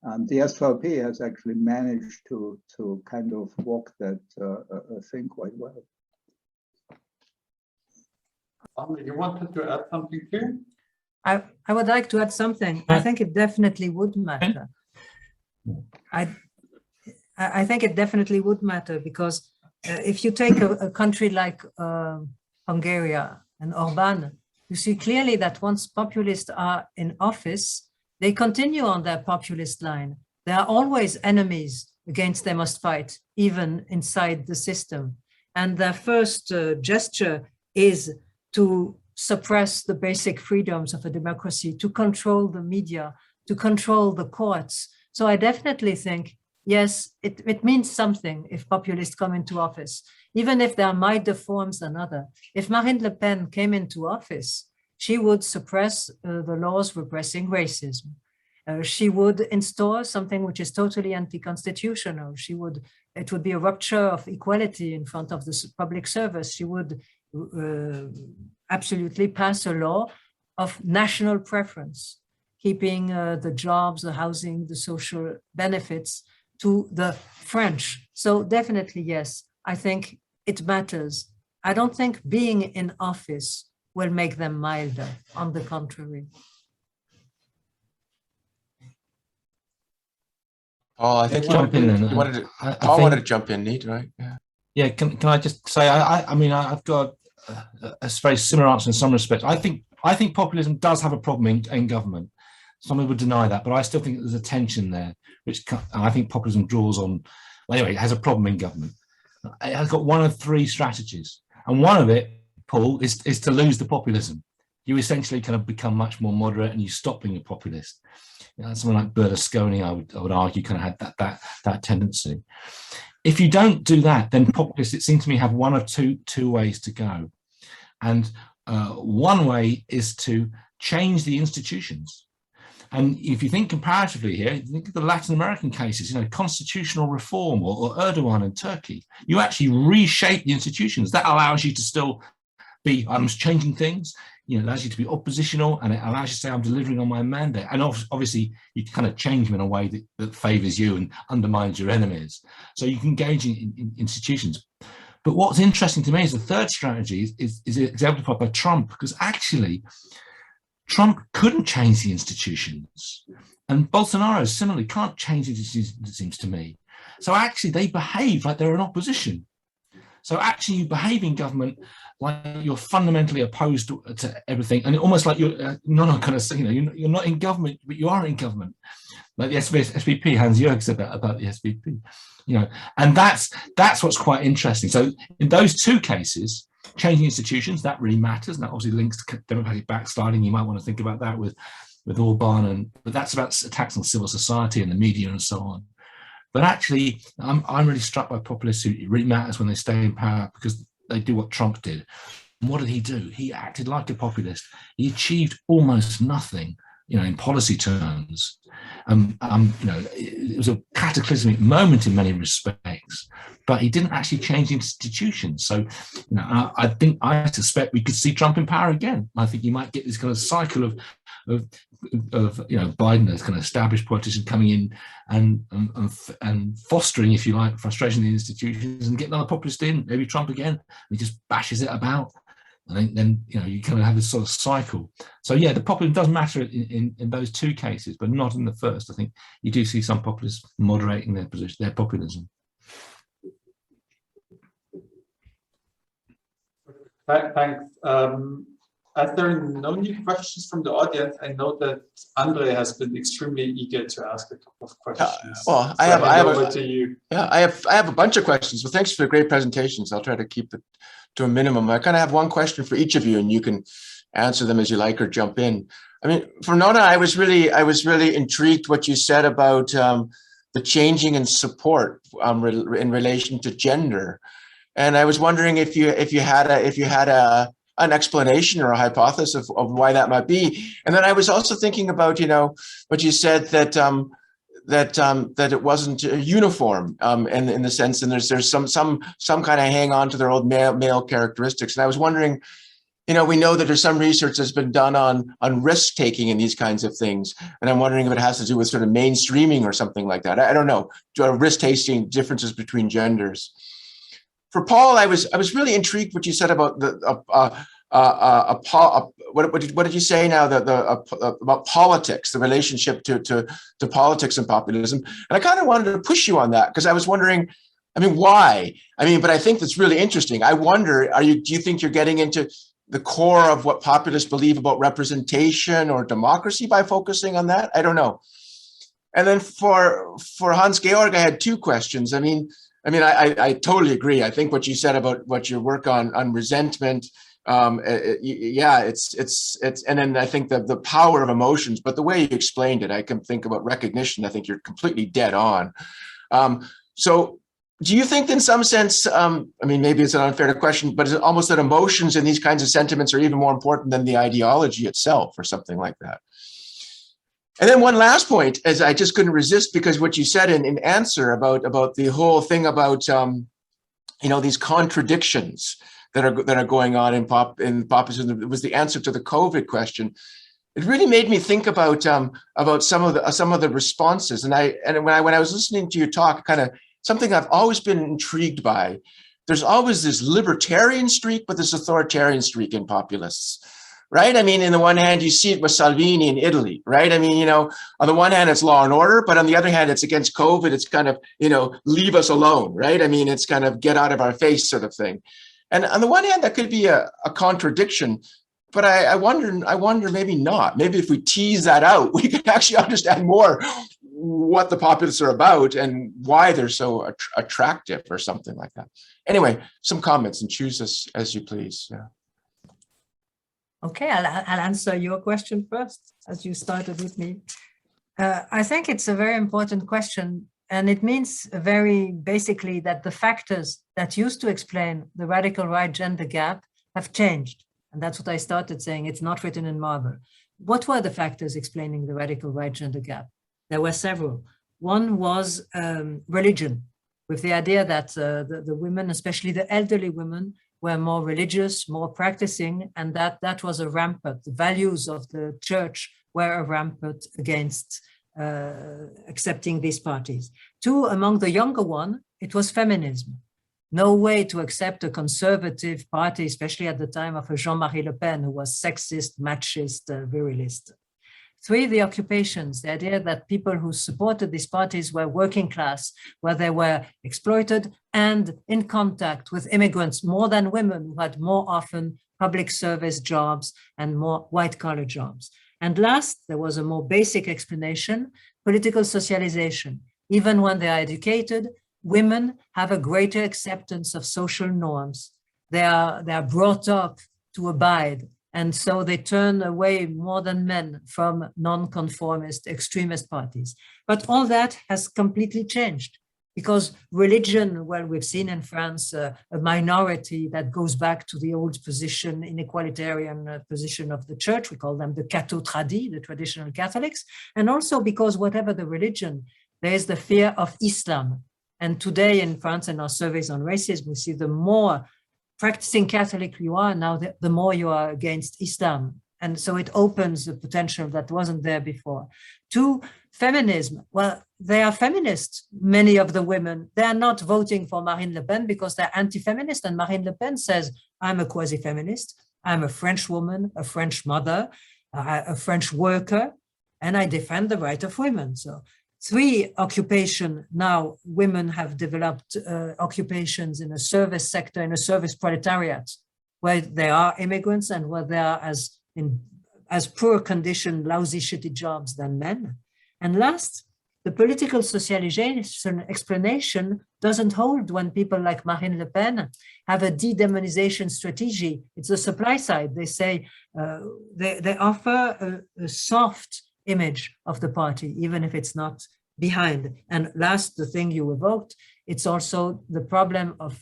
[SPEAKER 3] And the SVP has actually managed to kind of walk that thing quite well.
[SPEAKER 5] You wanted to add something too?
[SPEAKER 2] I would like to add something. I think it definitely would matter. I think it definitely would matter, because If you take a country like Hungary and Orban, you see clearly that once populists are in office, they continue on their populist line. There are always enemies against they must fight, even inside the system. And their first gesture is to suppress the basic freedoms of a democracy, to control the media, to control the courts. So I definitely think, yes, it means something if populists come into office, even if there are milder forms than other. If Marine Le Pen came into office, she would suppress the laws repressing racism. She would install something which is totally anti-constitutional. It would be a rupture of equality in front of the public service. She would absolutely pass a law of national preference, keeping the jobs, the housing, the social benefits to the French. So definitely, yes, I think it matters. I don't think being in office will make them milder, on the contrary.
[SPEAKER 1] Paul, I think
[SPEAKER 4] jump in then.
[SPEAKER 1] Paul wanted to jump in, Neat, right? Yeah.
[SPEAKER 4] Yeah, can I just say, I mean, I've got a very similar answer in some respects. I think populism does have a problem in government. Some would deny that, but I still think there's a tension there, which I think populism draws on. Well, anyway, it has a problem in government. It has got one of three strategies, and one of it, Paul, is to lose the populism. You essentially kind of become much more moderate, and you stop being a populist. You know, someone like Berlusconi, I would argue, kind of had that tendency. If you don't do that, then populists, it seems to me, have one of two ways to go. And one way is to change the institutions. And if you think comparatively here, think of the Latin American cases, you know, constitutional reform or Erdogan in Turkey, you actually reshape the institutions. That allows you to still be, I'm changing things, you know, it allows you to be oppositional, and it allows you to say, I'm delivering on my mandate. And obviously you kind of change them in a way that favors you and undermines your enemies. So you can engage in institutions. But what's interesting to me is the third strategy is exemplified by Trump, because actually Trump couldn't change the institutions, and Bolsonaro similarly can't change the institutions, it seems to me. So actually they behave like they're an opposition. So actually you behave in government like you're fundamentally opposed to everything, and almost like you're not kind of, you know, you're not in government, but you are in government. Like the SVP, Hans-Georg said that about the SVP, you know, and that's what's quite interesting. So in those two cases, changing institutions, that really matters, and that obviously links to democratic backsliding. You might want to think about that with Orban, but that's about attacks on civil society and the media and so on. But actually, I'm really struck by populists who it really matters when they stay in power, because they do what Trump did. And what did he do? He acted like a populist. He achieved almost nothing, you know, in policy terms. You know, it was a cataclysmic moment in many respects, but he didn't actually change institutions. So, you know, I suspect we could see Trump in power again. I think you might get this kind of cycle of you know, Biden as kind of established politician coming in and fostering, if you like, frustration in the institutions, and get another populist in, maybe Trump again, and he just bashes it about. And then you know, you kind of have this sort of cycle. So yeah, the populism does matter in those two cases, but not in the first. I think you do see some populists moderating their position, their populism.
[SPEAKER 5] Thanks. As there are no new questions from the audience, I know that Andr has been extremely eager to ask a couple of questions.
[SPEAKER 1] Well, I have a bunch of questions. Well, thanks for the great presentations. I'll try to keep it to a minimum. I kind of have one question for each of you, and you can answer them as you like or jump in. I mean, for Nonna, I was really intrigued what you said about the changing in support in relation to gender, and I was wondering if you had an explanation or a hypothesis of why that might be. And then I was also thinking about, you know, what you said that it wasn't uniform, and in the sense, and there's some kind of hang on to their old male characteristics. And I was wondering, you know, we know that there's some research that's been done on risk taking in these kinds of things, and I'm wondering if it has to do with sort of mainstreaming or something like that. I don't know, risk taking differences between genders. For Paul, I was really intrigued what you said about what did you say now, about politics, the relationship to politics and populism, and I kind of wanted to push you on that, because I was wondering, I mean, why? I mean, but I think that's really interesting. I wonder, do you think you're getting into the core of what populists believe about representation or democracy by focusing on that? I don't know. And then for Hans-Georg, I had two questions. I totally agree. I think what you said about what your work on resentment, yeah, it's, and then I think the power of emotions, but the way you explained it, I can think about recognition. I think you're completely dead on. So do you think in some sense, I mean, maybe it's an unfair question, but is it almost that emotions and these kinds of sentiments are even more important than the ideology itself or something like that? And then one last point, as I just couldn't resist, because what you said in answer about the whole thing about, these contradictions that are going on in populism, it was the answer to the COVID question. It really made me think about some of the responses. And when I was listening to your talk, kind of something I've always been intrigued by. There's always this libertarian streak, but this authoritarian streak in populists, right? I mean, in the one hand, you see it with Salvini in Italy, right? I mean, on the one hand, it's law and order, but on the other hand, it's against COVID. It's kind of, leave us alone, right? I mean, it's kind of get out of our face sort of thing. And on the one hand, that could be a contradiction, but I wonder maybe not. Maybe if we tease that out, we can actually understand more what the populists are about and why they're so attractive or something like that. Anyway, some comments and choose this as you please. Yeah.
[SPEAKER 2] Okay, I'll answer your question first, as you started with me. I think it's a very important question, and it means very basically that the factors that used to explain the radical right gender gap have changed. And that's what I started saying, it's not written in marble. What were the factors explaining the radical right gender gap? There were several. One was religion, with the idea that the women, especially the elderly women, were more religious, more practicing, and that was a rampant. The values of the church were a rampant against accepting these parties. Two, among the younger one, it was feminism. No way to accept a conservative party, especially at the time of a Jean-Marie Le Pen, who was sexist, machist, virilist. Three, the occupations, the idea that people who supported these parties were working class, where they were exploited and in contact with immigrants more than women, who had more often public service jobs and more white-collar jobs. And last, there was a more basic explanation, political socialization. Even when they are educated, women have a greater acceptance of social norms. They are brought up to abide. And so they turn away more than men from non-conformist extremist parties. But all that has completely changed because religion, well, we've seen in France a minority that goes back to the old position, inequalitarian position of the church. We call them the catho-tradi, the traditional Catholics. And also because whatever the religion, there is the fear of Islam. And today in France, in our surveys on racism, we see the more practicing Catholic you are, now the more you are against Islam. And so it opens a potential that wasn't there before. Two, feminism. Well, they are feminists, many of the women. They are not voting for Marine Le Pen because they're anti-feminist. And Marine Le Pen says, I'm a quasi-feminist. I'm a French woman, a French mother, a French worker, and I defend the right of women. So three, occupation. Now women have developed occupations in a service sector, in a service proletariat, where they are immigrants and where they are as poor condition, lousy, shitty jobs than men. And last, the political socialization explanation doesn't hold when people like Marine Le Pen have a de-demonization strategy. It's the supply side. They say they offer a soft image of the party, even if it's not behind. And last, the thing you evoked, it's also the problem of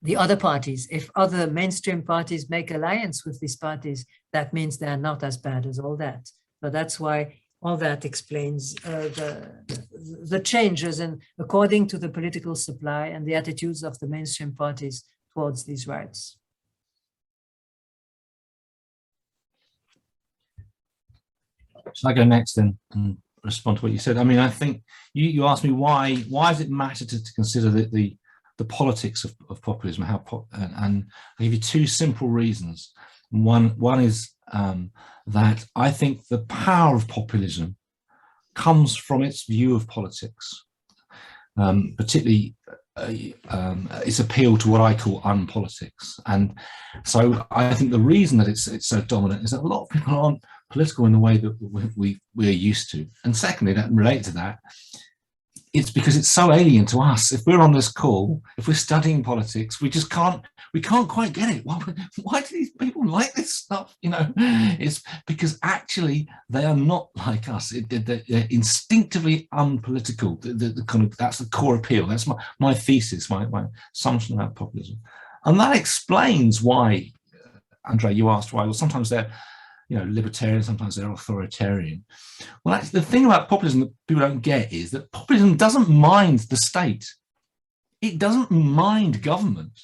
[SPEAKER 2] the other parties. If other mainstream parties make alliance with these parties, that means they're not as bad as all that. So that's why all that explains the changes and according to the political supply and the attitudes of the mainstream parties towards these rights.
[SPEAKER 4] Shall I go next then and respond to what you said? I mean, I think you asked me why does it matter to consider the politics of populism? And I'll give you two simple reasons. One is that I think the power of populism comes from its view of politics, particularly its appeal to what I call unpolitics. And so I think the reason that it's so dominant is that a lot of people aren't political in the way that we're used to. And secondly, that related to that, it's because it's so alien to us. If we're on this call, if we're studying politics, we can't quite get it. Why do these people like this stuff? You know, it's because actually they are not like us. They're instinctively unpolitical. The kind of, that's the core appeal. That's my thesis, my assumption about populism. And that explains why, Andr, you asked why, well, sometimes they're, you know, libertarian, sometimes they're authoritarian. Well, actually, the thing about populism that people don't get is that populism doesn't mind the state. It doesn't mind government.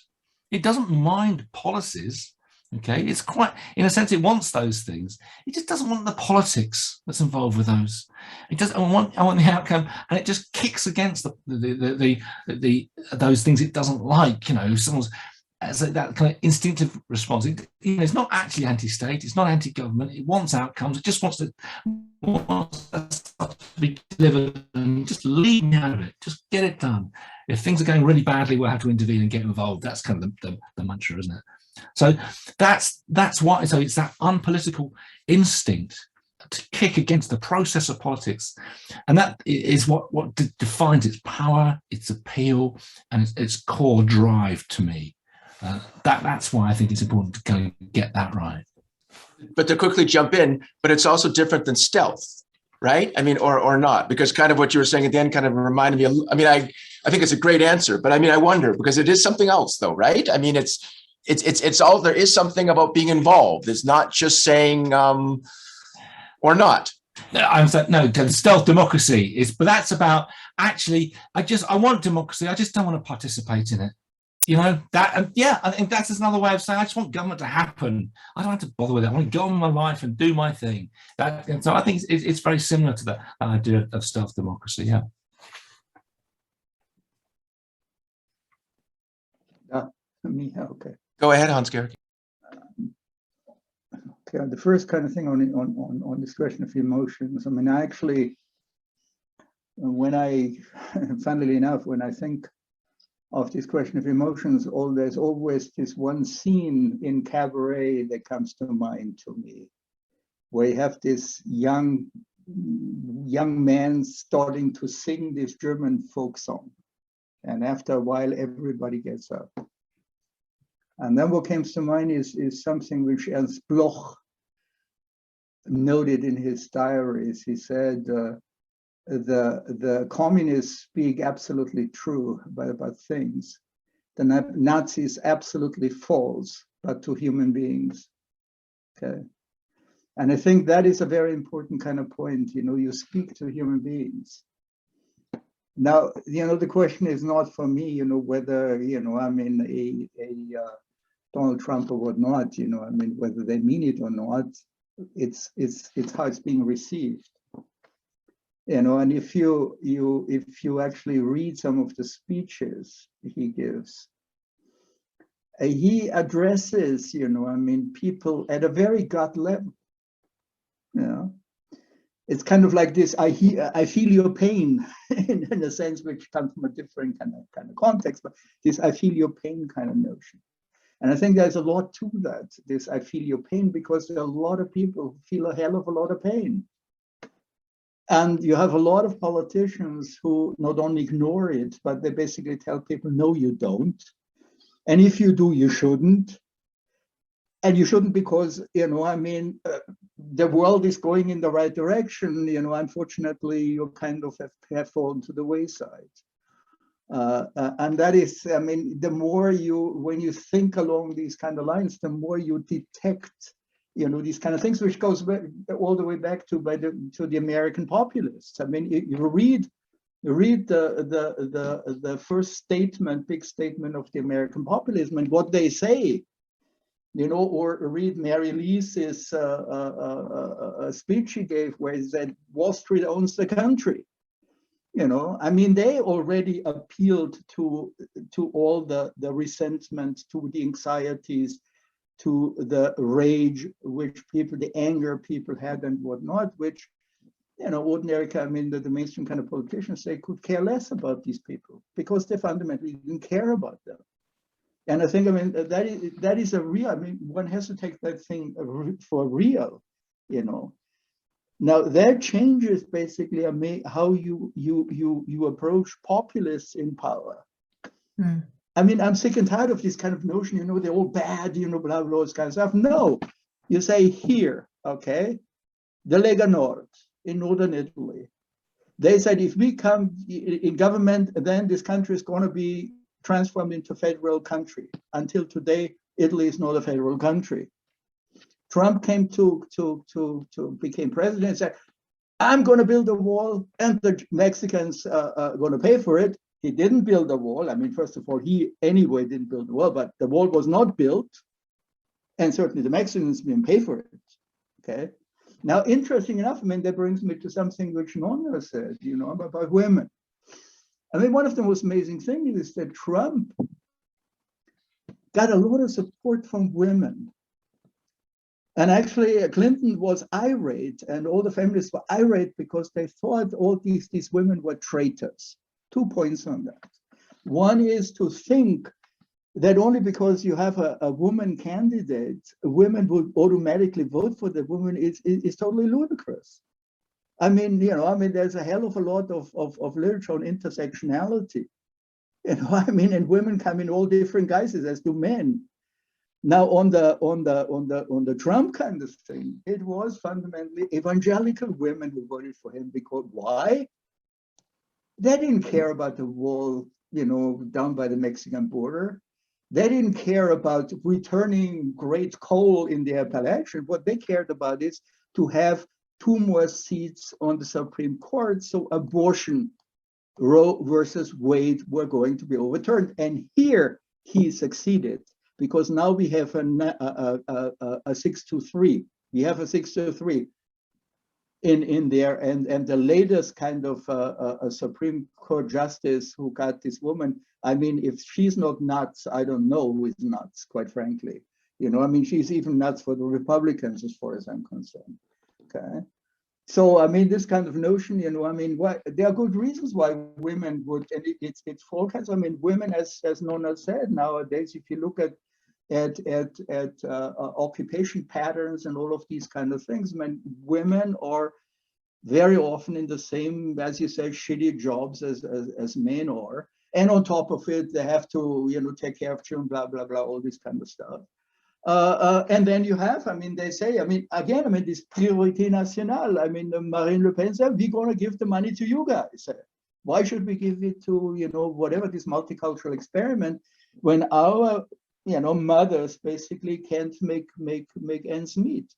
[SPEAKER 4] It doesn't mind policies. Okay, it's quite, in a sense, it wants those things. It just doesn't want the politics that's involved with those. It doesn't want the outcome, and it just kicks against those things it doesn't like. You know, someone's as that kind of instinctive response. It's not actually anti-state, it's not anti-government, it wants outcomes, it just wants to be delivered and just leave me out of it, just get it done. If things are going really badly, we'll have to intervene and get involved. That's kind of the mantra, isn't it? So that's why, so it's that unpolitical instinct to kick against the process of politics. And that is what defines its power, its appeal, and its core drive to me. That's why I think it's important to kind of get that right.
[SPEAKER 1] But to quickly jump in, but it's also different than stealth, right? I mean, or not, because kind of what you were saying at the end kind of reminded me of, I mean, I think it's a great answer, but I mean, I wonder, because it is something else though, right? I mean, it's all, there is something about being involved. It's not just saying, or not.
[SPEAKER 4] I'm saying, no, stealth democracy is, but that's about actually, I want democracy. I just don't want to participate in it. You know, that, yeah, I think that's another way of saying I just want government to happen. I don't have to bother with it. I want to go on with my life and do my thing. And so I think it's very similar to that idea of stealth democracy. Yeah.
[SPEAKER 3] Okay.
[SPEAKER 1] Go ahead, Hans-Georg.
[SPEAKER 3] Okay, the first kind of thing on this question of emotions. I mean, I actually, funnily enough, when I think of this question of emotions, there's always this one scene in Cabaret that comes to mind to me, where you have this young man starting to sing this German folk song, and after a while everybody gets up. And then what comes to mind is something which Ernst Bloch noted in his diaries. He said, the communists speak absolutely true about things. The Nazis absolutely false, but to human beings. Okay. And I think that is a very important kind of point. You know, you speak to human beings. Now, you know, the question is not for me, you know, whether, you know, I mean, a Donald Trump or whatnot, you know, I mean, whether they mean it or not, it's how it's being received. You know, and if you actually read some of the speeches he gives, he addresses, you know, I mean, people at a very gut level. You know, it's kind of like this: I feel your pain, in a sense which comes from a different kind of context, but this "I feel your pain" kind of notion. And I think there's a lot to that. This "I feel your pain," because there are a lot of people who feel a hell of a lot of pain. And you have a lot of politicians who not only ignore it, but they basically tell people, no, you don't. And if you do, you shouldn't. And you shouldn't because, you know, I mean, the world is going in the right direction. You know, unfortunately, you kind of have fallen to the wayside. And that is, I mean, the more when you think along these kind of lines, the more you detect, you know, these kind of things, which goes back, all the way back to the American populists. I mean, you read the first big statement of the American populism and what they say, you know, or read Mary Lee's speech she gave where he said Wall Street owns the country. You know, I mean, they already appealed to all the resentment, to the anxieties, to the rage which the anger people had and whatnot, which you know, ordinary, I mean, the mainstream kind of politicians, they could care less about these people because they fundamentally didn't care about them. And I think, I mean, that is a real, I mean, one has to take that thing for real, you know. Now that changes basically how you approach populists in power.
[SPEAKER 2] Mm.
[SPEAKER 3] I mean, I'm sick and tired of this kind of notion, you know, they're all bad, you know, blah, blah, this kind of stuff. No, you say here, okay, the Lega Nord in northern Italy. They said if we come in government, then this country is going to be transformed into a federal country. Until today, Italy is not a federal country. Trump came became president and said, I'm going to build a wall and the Mexicans are going to pay for it. He didn't build a wall. I mean, first of all, he anyway didn't build a wall, but the wall was not built. And certainly the Mexicans didn't pay for it. Okay. Now, interesting enough, I mean, that brings me to something which Nonna said, you know, about women. I mean, one of the most amazing things is that Trump got a lot of support from women. And actually, Clinton was irate, and all the feminists were irate because they thought all these women were traitors. 2 points on that. One is to think that only because you have a woman candidate, women would automatically vote for the woman is totally ludicrous. I mean, you know, I mean, there's a hell of a lot of literature on intersectionality. You know, I mean, and women come in all different guises, as do men. Now, on the Trump kind of thing, it was fundamentally evangelical women who voted for him because why? They didn't care about the wall, you know, down by the Mexican border. They didn't care about returning great coal in the Appalachian. What they cared about is to have 2 more seats on the Supreme Court, so abortion, Roe versus Wade, were going to be overturned. And here he succeeded, because now we have a 6-3. We have a 6-3 in there, and the latest kind of a Supreme Court justice who got this woman. I mean, if she's not nuts, I don't know who is nuts, quite frankly. You know, I mean, she's even nuts for the Republicans, as far as I'm concerned. Okay. So, I mean, this kind of notion, you know, I mean, there are good reasons why women would, and it's for all kinds. I mean, women, as Nonna said, nowadays, if you look at occupation patterns and all of these kind of things, I mean, women are very often in the same, as you say, shitty jobs as men are. And on top of it, they have to, you know, take care of children, blah, blah, blah, all this kind of stuff. And then you have, I mean, they say, I mean, again, I mean, this priorité nationale. I mean, Marine Le Pen said, we're going to give the money to you guys. Why should we give it to, you know, whatever, this multicultural experiment, when our, you know, mothers basically can't make ends meet?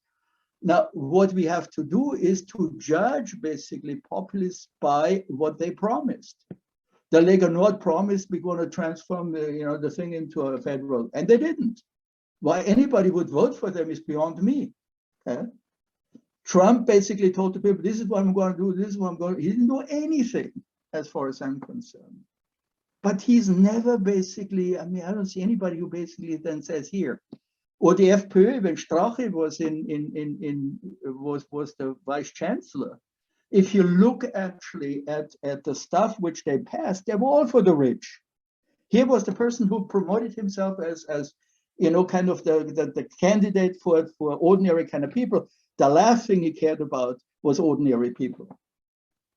[SPEAKER 3] Now, what we have to do is to judge basically populists by what they promised. The Lega Nord promised we're going to transform the, you know, the thing into a federal, and they didn't. Why anybody would vote for them is beyond me. Okay? Trump basically told the people, this is what I'm going to do, this is what I'm going to do. He didn't do anything as far as I'm concerned. But he's never basically, I mean, I don't see anybody who basically then says here, or the FPÖ, when Strache was was the vice chancellor. If you look actually at the stuff which they passed, they were all for the rich. Here was the person who promoted himself as you know, kind of the candidate for ordinary kind of people. The last thing he cared about was ordinary people.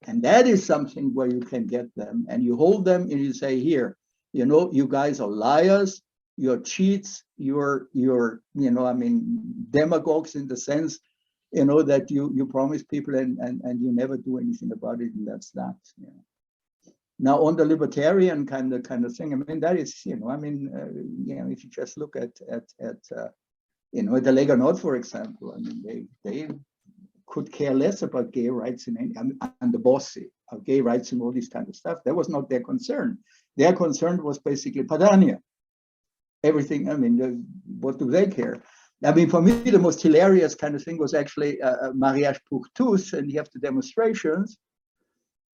[SPEAKER 3] And that is something where you can get them and you hold them and you say, here, you know, you guys are liars, you're cheats, you're you know, I mean, demagogues in the sense, you know, that you promise people and you never do anything about it, and that's that. You know. Now, on the libertarian kind of thing, I mean, that is, you know, I mean, you know, if you just look at you know, the Lega Nord, for example, I mean, they could care less about gay rights in any, and the bossy of gay rights and all this kind of stuff. That was not their concern. Their concern was basically Padania. Everything, I mean, what do they care? I mean, for me, the most hilarious kind of thing was actually mariage pour tous, and you have the demonstrations.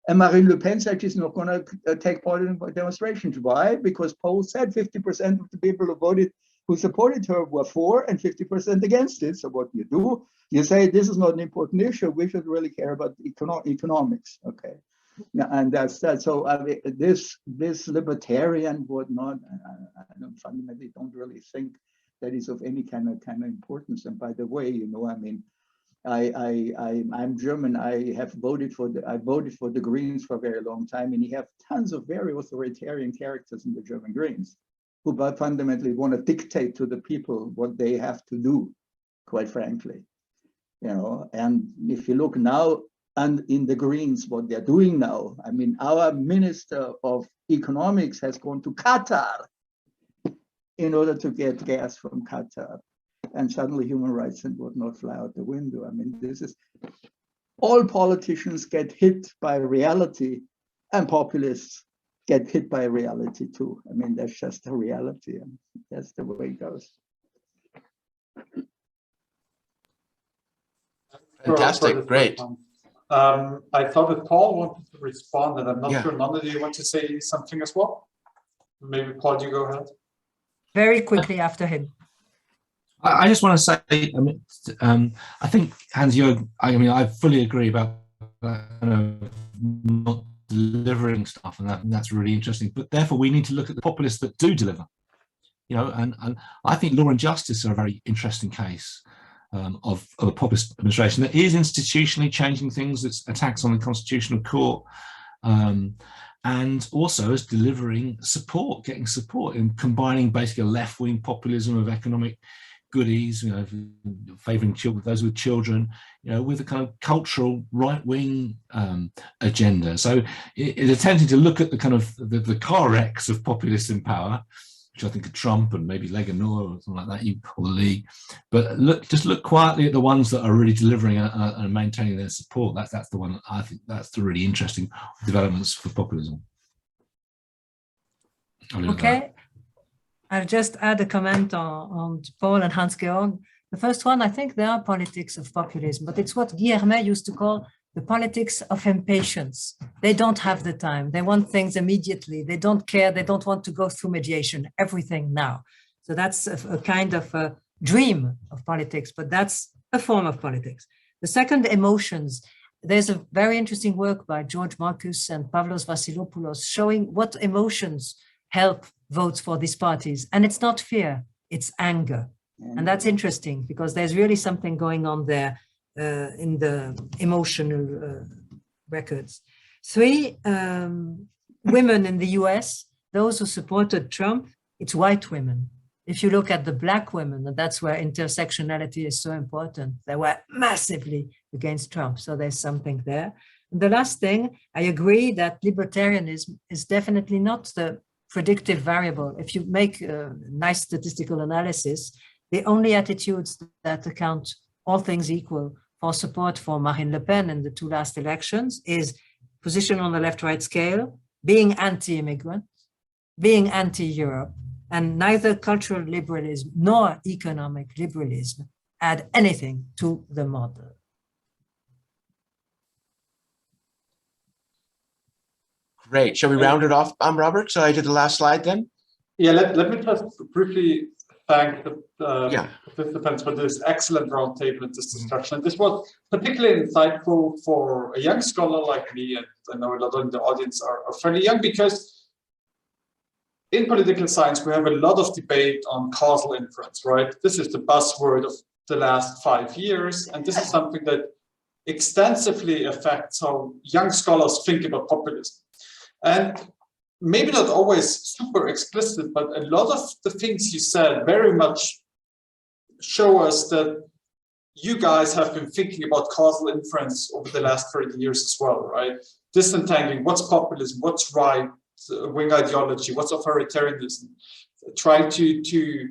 [SPEAKER 3] And Marine Le Pen said she's not going to take part in demonstrations. Why? Because polls said 50% of the people who voted who supported her were for and 50% against it. So what do? You say this is not an important issue. We should really care about economics. Okay, and that's that. So I mean, this libertarian whatnot, I fundamentally don't really think that is of any kind of importance. And by the way, you know, I mean, I'm German. I voted for the Greens for a very long time, and you have tons of very authoritarian characters in the German Greens, who but fundamentally want to dictate to the people what they have to do. Quite frankly, you know. And if you look now, and in the Greens, what they're doing now, I mean, our Minister of Economics has gone to Qatar in order to get gas from Qatar. And suddenly human rights and whatnot fly out the window. I mean, this is, all politicians get hit by reality, and populists get hit by reality too. I mean, that's just a reality, and that's the way it goes.
[SPEAKER 1] Fantastic, great.
[SPEAKER 5] I thought that Paul wanted to respond, and I'm not sure, Nonna, do you want to say something as well? Maybe Paul, you go ahead.
[SPEAKER 2] Very quickly after him.
[SPEAKER 4] I just want to say, I think Hans-Georg, I mean, I fully agree about not delivering stuff, and that's really interesting. But therefore, we need to look at the populists that do deliver. You know, and I think Law and Justice are a very interesting case of a populist administration that is institutionally changing things. It's attacks on the Constitutional Court. And also is delivering support, getting support, and combining basically a left-wing populism of economic goodies, you know, favouring those with children, you know, with a kind of cultural right-wing agenda. So it's attempting to look at the kind of the car wrecks of populists in power, which I think are Trump and maybe Leganor or something like that, or the League. But just look quietly at the ones that are really delivering and maintaining their support. That's the one. I think that's the really interesting developments for populism.
[SPEAKER 2] Okay, I'll just add a comment on Paul and Hans-Georg. The first one, I think there are politics of populism, but it's what Guy Hermet used to call the politics of impatience. They don't have the time. They want things immediately. They don't care. They don't want to go through mediation, everything now. So that's a kind of a dream of politics, but that's a form of politics. The second, emotions. There's a very interesting work by George Marcus and Pavlos Vassilopoulos showing what emotions help votes for these parties. And it's not fear, it's anger. And that's interesting because there's really something going on there in the emotional records. 3, women in the US, those who supported Trump, it's white women. If you look at the Black women, and that's where intersectionality is so important, they were massively against Trump. So there's something there. And the last thing, I agree that libertarianism is definitely not the predictive variable. If you make a nice statistical analysis, the only attitudes that account, all things equal, for support for Marine Le Pen in the 2 last elections is position on the left-right scale, being anti-immigrant, being anti-Europe, and neither cultural liberalism nor economic liberalism add anything to the model.
[SPEAKER 1] Great. Shall we round it off, Robert? So I did the last slide then?
[SPEAKER 5] Yeah, let me just briefly thank the participants for this excellent roundtable and this discussion. This was particularly insightful for a young scholar like me, and I know a lot of the audience are fairly young, because in political science, we have a lot of debate on causal inference, right? This is the buzzword of the last 5 years, and this is something that extensively affects how young scholars think about populism. And maybe not always super explicit, but a lot of the things you said very much show us that you guys have been thinking about causal inference over the last 30 years as well, right? Disentangling what's populism, what's right-wing ideology, what's authoritarianism, trying to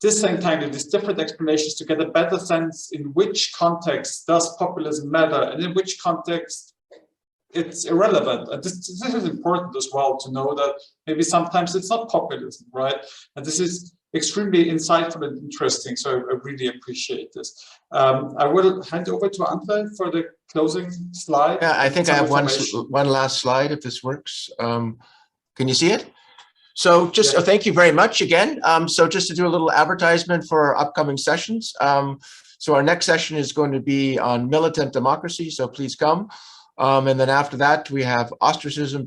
[SPEAKER 5] disentangle these different explanations to get a better sense in which context does populism matter and in which context it's irrelevant. And this is important as well, to know that maybe sometimes it's not populism, right? And this is extremely insightful and interesting. So I really appreciate this. I will hand over to Andr for the closing slide.
[SPEAKER 1] Yeah, I think I have one last slide, if this works. Can you see it? So just thank you very much again. So just to do a little advertisement for our upcoming sessions. So our next session is going to be on militant democracy, so please come. And then after that, we have ostracism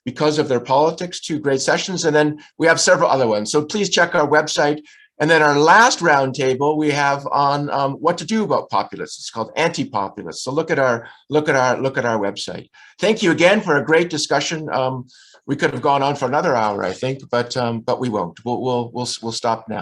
[SPEAKER 1] because of their politics, 2 great sessions. And then we have several other ones. So please check our website. And then our last roundtable we have on what to do about populists. It's called anti-populist. So look at our website. Thank you again for a great discussion. We could have gone on for another hour, I think, but we won't. We'll stop now.